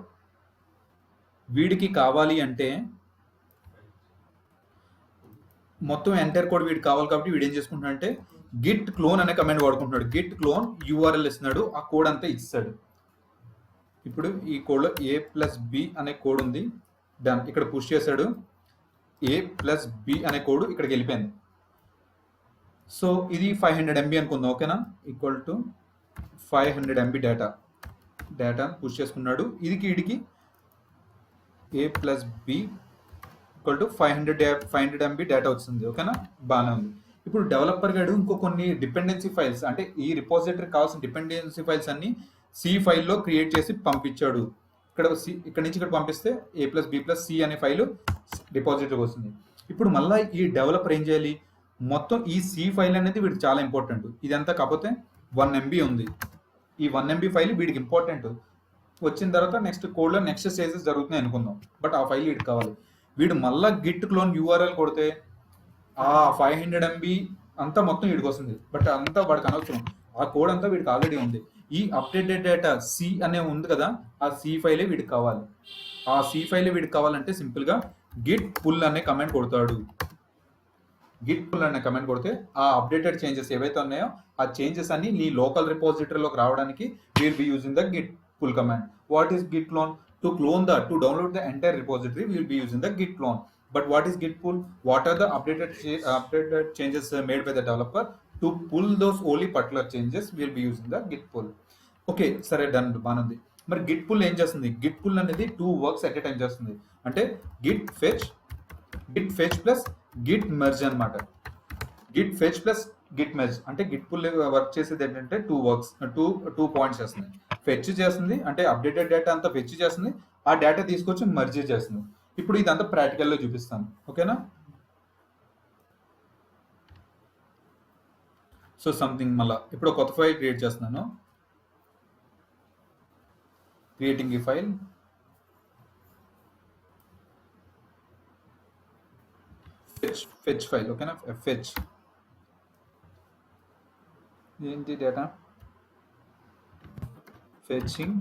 వీడికి కావాలి అంటే మొత్తం ఎంటైర్ కోడ్ వీడికి కావాలి కాబట్టి వీడు ఏం చేసుకుంటున్నాడంటే గిట్ క్లోన్ అనే కమాండ్ వాడుకుంటున్నాడు. గిట్ క్లోన్ యూఆర్ఎల్ ఇస్తున్నాడు, ఆ కోడ్ అంతా ఇస్తాడు. ఇప్పుడు ఈ కోడ్లో A+B అనే కోడ్ ఉంది, డన్. ఇక్కడ పుష్ చేశాడు, A+B అనే కోడ్ ఇక్కడికి వెళ్ళిపోయింది. సో ఇది 500 MB అనుకుందాం. ఓకేనా. Equal to 500 MB data push చేసుకున్నాడు. ఇడికి A+B equal to 500 MB data వచ్చింది. ఓకేనా. బాగానే ఉంది. ఇప్పుడు డెవలపర్ గాడు ఇంకో కొన్ని డిపెండెన్సీ ఫైల్స్ అంటే ఈ రిపోజిటరీ కావాల్సిన డిపెండెన్సీ ఫైల్స్ అన్ని C ఫైల్లో క్రియేట్ చేసి పంపించాడు. ఇక్కడ నుంచి ఇక్కడ పంపిస్తే A+B+C అనే ఫైల్ డిపాజిటరీకి వస్తుంది. ఇప్పుడు మళ్ళీ ఈ డెవలపర్ ఏం చేయాలి, మొత్తం ఈ C ఫైల్ అనేది వీడికి చాలా ఇంపార్టెంట్. ఇదంతా కాకపోతే 1 MB ఉంది. ఈ 1 MB ఫైల్ వీడికి ఇంపార్టెంట్. వచ్చిన తర్వాత నెక్స్ట్ కోడ్లో నెక్స్ట్ స్టేజెస్ జరుగుతున్నాయి అనుకుందాం, బట్ ఆ ఫైల్ వీడికి కావాలి. వీడు మళ్ళీ గిట్ క్లోన్ URL కొడితే ఆ 500 MB అంతా మొత్తం వీడికి వస్తుంది, బట్ అంతా వాడికి అనవసరం. ఆ కోడ్ అంతా వీడికి ఆల్రెడీ ఉంది. ఈ అప్డేటెడ్ డేటా C అనే ఉంది కదా, ఆ C ఫైలే వీడికి కావాలి. ఆ C ఫైలే వీడికి కావాలంటే సింపుల్గా గిట్ పుల్ అనే కమాండ్ కొడతాడు. గిట్ పుల్ అనే కమెంట్ కొడితే ఆ అప్డేటెడ్ చేంజెస్ ఏవైతే ఉన్నాయో ఆ చేంజెస్ అన్ని నీ లోకల్ రిపోజిటరీలోకి రావడానికి will be using the git pull command. What is git clone? To clone the to download the entire repository will be using the git clone. But what is git pull? What are the updated changes made by the developer? To pull those only particular changes will be using the git pull. Okay, సరే, డన్, బాగుంది. మరి గిట్ పుల్ ఏం చేస్తుంది? గిట్ పుల్ అనేది 2 వర్క్స్ ఎట్ ఏ టైం చేస్తుంది. అంటే git fetch plus git merge అనమాట. Git fetch plus git merge అంటే గిట్ పుల్ వర్క్ చేసేది ఏంటంటే 2 వర్క్స్, టూ పాయింట్స్ చేస్తుంది. ఫెచ్ చేస్తుంది అంటే అప్డేటెడ్ డేటా అంతా ఫెచ్ చేస్తుంది, ఆ డేటా తీసుకొచ్చి మెర్జ్ చేస్తుంది. ఇప్పుడు ఇదంతా ప్రాక్టికల్లో చూపిస్తాను, ఓకేనా? సో సంథింగ్ మళ్ళా ఇప్పుడు కొత్త ఫైల్ క్రియేట్ చేస్తున్నాను. క్రియేటింగ్ ఈ ఫైల్. ఫెచ్ ఫైల్, ఓకేనా? ఫెచ్ ఏంటి డేటా? ఫెచింగ్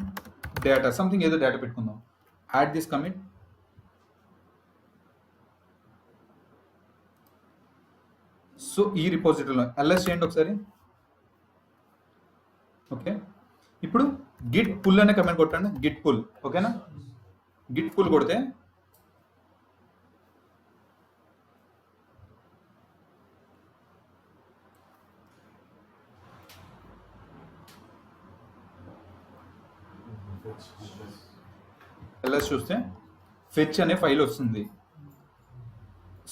డేటా సంథింగ్ ఏదో డేటా పెట్టుకుందాం. Add this commit. సో ఈ రిపోజిటరీలో ఎల్ఎస్ చేయండి ఒకసారి. ఓకే, ఇప్పుడు గిట్ పుల్ అనే కమెంట్ కొట్టండి. గిట్ పుల్, ఓకేనా? గిట్ పుల్ కొడితే ఎల్ఎస్ చూస్తే ఫెచ్ అనే ఫైల్ వస్తుంది.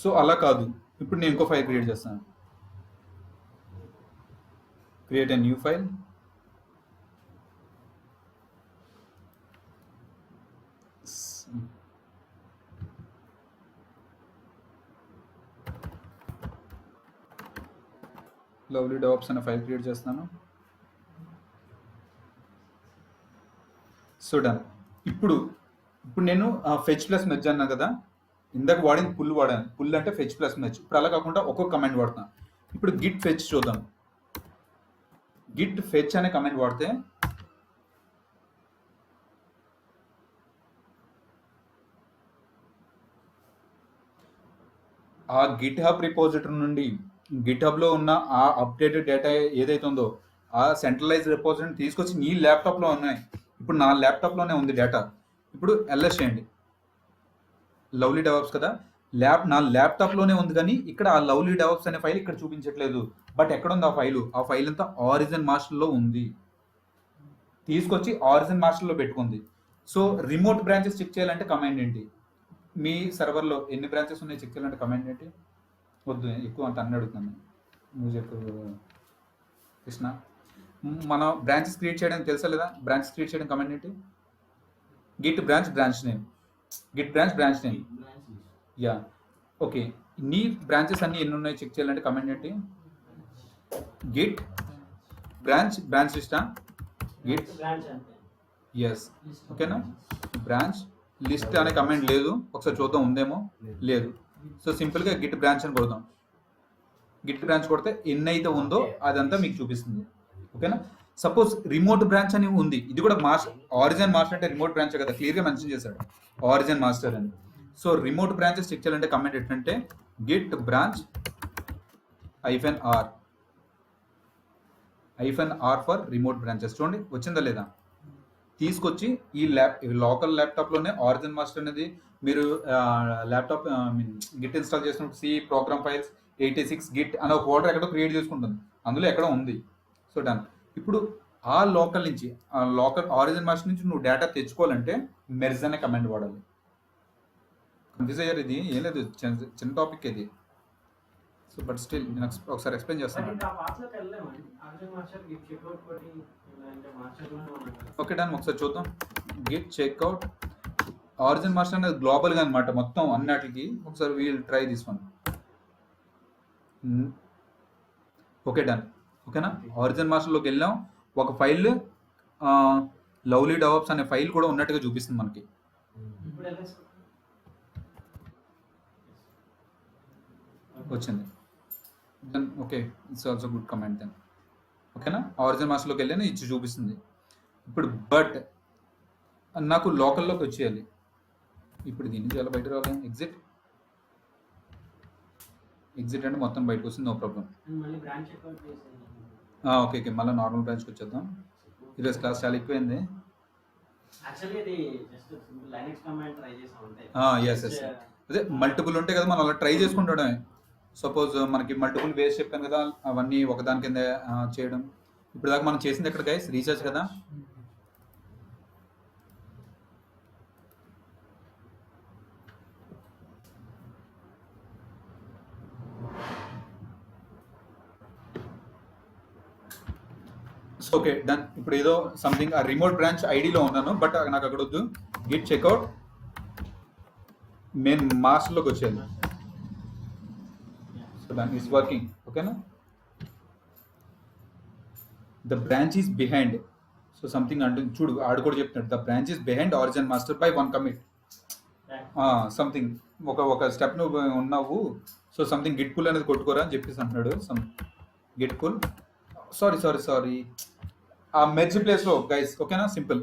సో అలా కాదు, ఇప్పుడు నేను ఇంకో ఫైల్ క్రియేట్ చేస్తాను. Create a new file. Lovely develops అనే ఫైల్ క్రియేట్ చేస్తున్నాను. So done. ఇప్పుడు నేను ఫెచ్ ప్లస్ మెర్జ్ అన్నా కదా, ఇందాక వాడింది పుల్ వాడాను. పుల్ అంటే ఫెచ్ ప్లస్ మెర్జ్. ఇప్పుడు అలా కాకుండా ఒక్కొక్క కమెంట్ వాడుతాను. ఇప్పుడు గిట్ ఫెచ్ చూద్దాం. గిట్ ఫెచ్ అనే కమెంట్ వాడితే ఆ గిట్ హబ్ రిపోజిటరీ నుండి గిట్ హబ్లో ఉన్న ఆ అప్డేటెడ్ డేటా ఏదైతే ఉందో ఆ సెంట్రలైజ్ రిపోజిటరీని తీసుకొచ్చి నీ ల్యాప్టాప్లో ఉన్నాయి. ఇప్పుడు నా ల్యాప్టాప్లోనే ఉంది డేటా. ఇప్పుడు ఎల్ఎస్ చేయండి. లవ్లీ డెవలప్స్ కదా, నా ల్యాప్టాప్లోనే ఉంది, కానీ ఇక్కడ ఆ లవ్లీ డెవలప్స్ అనే ఫైల్ ఇక్కడ చూపించట్లేదు. బట్ ఎక్కడ ఉంది ఆ ఫైల్? ఆ ఫైల్ అంతా ఆరిజిన్ మాస్టర్లో ఉంది. తీసుకొచ్చి ఆరిజిన్ మాస్టర్లో పెట్టుకుంది. సో రిమోట్ బ్రాంచెస్ చెక్ చేయాలంటే కమాండ్ ఏంటి? మీ సర్వర్లో ఎన్ని బ్రాంచెస్ ఉన్నాయి చెక్ చేయాలంటే కమాండ్ ఏంటి? వద్దు, ఎక్కువ అంత అన్ని అడుగుతున్నాను. నువ్వు చెప్పు కృష్ణ. మన బ్రాంచెస్ క్రియేట్ చేయడానికి తెలుసా లేదా? బ్రాంచెస్ క్రియేట్ చేయడం కమాండ్ ఏంటి? Git branch name. Git branch name. Yeah, okay. నీ బ్రాంచెస్ అన్ని ఎన్ని ఉన్నాయి చెక్ చేయాలంటే కమాండ్ ఏంటి? గిట్ బ్రాంచ్ లిస్టా? గిట్ ఎస్, ఓకేనా? బ్రాంచ్ లిస్ట్ అనే కమాండ్ లేదు. ఒకసారి చూద్దాం ఉందేమో. లేదు. సో సింపుల్గా గిట్ బ్రాంచ్ అని కొడదాం. గిట్ బ్రాంచ్ కొడితే ఎన్ని అయితే ఉందో అదంతా మీకు చూపిస్తుంది, ఓకేనా? సపోజ్ రిమోట్ బ్రాంచ్ అని ఉంది. ఇది కూడా ఆరిజిన్ మాస్టర్ అంటే రిమోట్ బ్రాంచ్ కదా, క్లియర్గా మెన్షన్ చేశాడు ఆరిజిన్ మాస్టర్ అని. సో రిమోట్ బ్రాంచెస్ చెక్ చేయాలంటే కమెంట్ ఏంటంటే Git branch -r for remote branches. చూడండి వచ్చిందా లేదా? తీసుకొచ్చి ఈ లోకల్ ల్యాప్టాప్లోనే ఆరిజిన్ మాస్టర్ అనేది మీరు ల్యాప్టాప్ గిట్ ఇన్స్టాల్ చేసినప్పుడు సి ప్రోగ్రామ్ ఫైల్స్ 86 గిట్ అనే ఒక ఫోల్డర్ ఎక్కడో క్రియేట్ చేసుకుంటుంది, అందులో ఎక్కడో ఉంది. So done. ఇప్పుడు ఆ లోకల్ నుంచి ఆరిజిన్ మాస్టర్ నుంచి నువ్వు డేటా తెచ్చుకోవాలంటే మెర్జ్ అనే కమాండ్ వాడాలి. కన్ఫ్యూజ్ అయ్యారు? ఇది ఏం లేదు, చిన్న టాపిక్ ఇది. సో బట్ స్టిల్ నేను ఒకసారి ఎక్స్ప్లెయిన్ చేస్తాను. Okay done. ఒకసారి చూద్దాం. గిట్ చెక్అవుట్ ఆరిజిన్ మాస్టర్ అనేది గ్లోబల్గా అనమాట, మొత్తం అన్నిటికి. ఒకసారి we'll try this one. Okay done, ఓకేనా? ఆరిజిన్ మాస్టర్లోకి వెళ్ళాం. ఒక ఫైల్ లవ్లీ డెవలప్స్ అనే ఫైల్ కూడా ఉన్నట్టుగా చూపిస్తుంది మనకి. వచ్చింది. Then okay, it's also good comment then, ఓకేనా? ఆరిజిన్ మాస్టర్లోకి వెళ్ళాను, ఇచ్చి చూపిస్తుంది. ఇప్పుడు బట్ నాకు లోకల్లోకి వచ్చేయాలి. ఇప్పుడు దీన్ని చాలా బయట రావాలి. ఎగ్జిట్. ఎగ్జిట్ అంటే మొత్తం బయటకు వస్తుంది, నో ప్రాబ్లం. మళ్ళీ బ్రాంచ్ అకౌంట్ చేసేది. ఓకే ఓకే, మళ్ళీ నార్మల్ బ్రాంచ్కి వచ్చేద్దాం. ఈరోజు క్లాస్ చాలా ఎక్కువైంది. యాక్చువల్లీ ఇది just simple Linux command try చేసాం అంతే. ఎస్ ఎస్, అదే మల్టిపుల్ ఉంటాయి కదా, మనం అలా ట్రై చేసుకుంటాడమే. సపోజ్ మనకి మల్టిపుల్ వేస్ చెప్పాను కదా, అవన్నీ ఒకదాని కింద చేయడం. ఇప్పుడు దాకా మనం చేసింది ఎక్కడ గైస్? రీఛార్జ్ కదా. Okay done. ఇప్పుడు ఏదో సంథింగ్ ఆ రిమోట్ బ్రాంచ్ ఐడిలో ఉన్నాను, బట్ నాకు అక్కడ వద్దు. గిట్ చెక్అవుట్ మెయిన్ మాస్టర్లోకి వచ్చేది. సో దట్ ఈస్ వర్కింగ్, ఓకేనా. The branch is behind. So something అంటే చూడు, ఆడు కూడా చెప్తున్నాడు, the branch is behind origin master by 1 commit. Something ఒక స్టెప్ నువ్వు ఉన్నావు, సో సంథింగ్ గిట్ పుల్ అనేది కొట్టుకోరా అని చెప్పేసి అంటున్నాడు. గిట్ పుల్, సారీ ఆ మెర్జ్ ప్లేస్లో గైస్, ఓకేనా. సింపుల్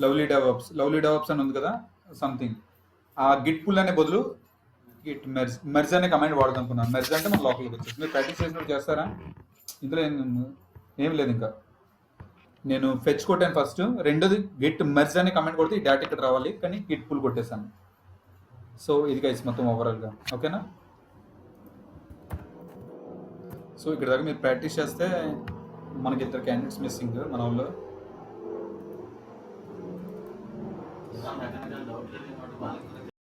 లవ్లీ డెవలప్స్ అని ఉంది కదా, సంథింగ్ ఆ గిట్ పుల్ అనే బదులు గిట్ మెర్జ్ అనే కమాండ్ వాడదాం అనుకున్నాను. మెర్జ్ అంటే మన లోపలికి వచ్చేసి మీరు ప్రాక్టీస్ చేసినప్పుడు చేస్తారా? ఇందులో ఏం లేదు. ఇంకా నేను ఫెచ్ కొట్టాను ఫస్ట్, రెండోది గిట్ మెర్జ్ అనే కమాండ్ కొడితే ఈ డేటా ఇక్కడ రావాలి, కానీ గిట్ పుల్ కొట్టేసాను. సో ఇది గైస్ మొత్తం ఓవరాల్గా, ఓకేనా. సో ఇక్కడ దాకా మీరు ప్రాక్టీస్ చేస్తే మనకి ఇద్దరు క్యాండిడేట్స్ మిస్సింగ్ మన వాళ్ళు.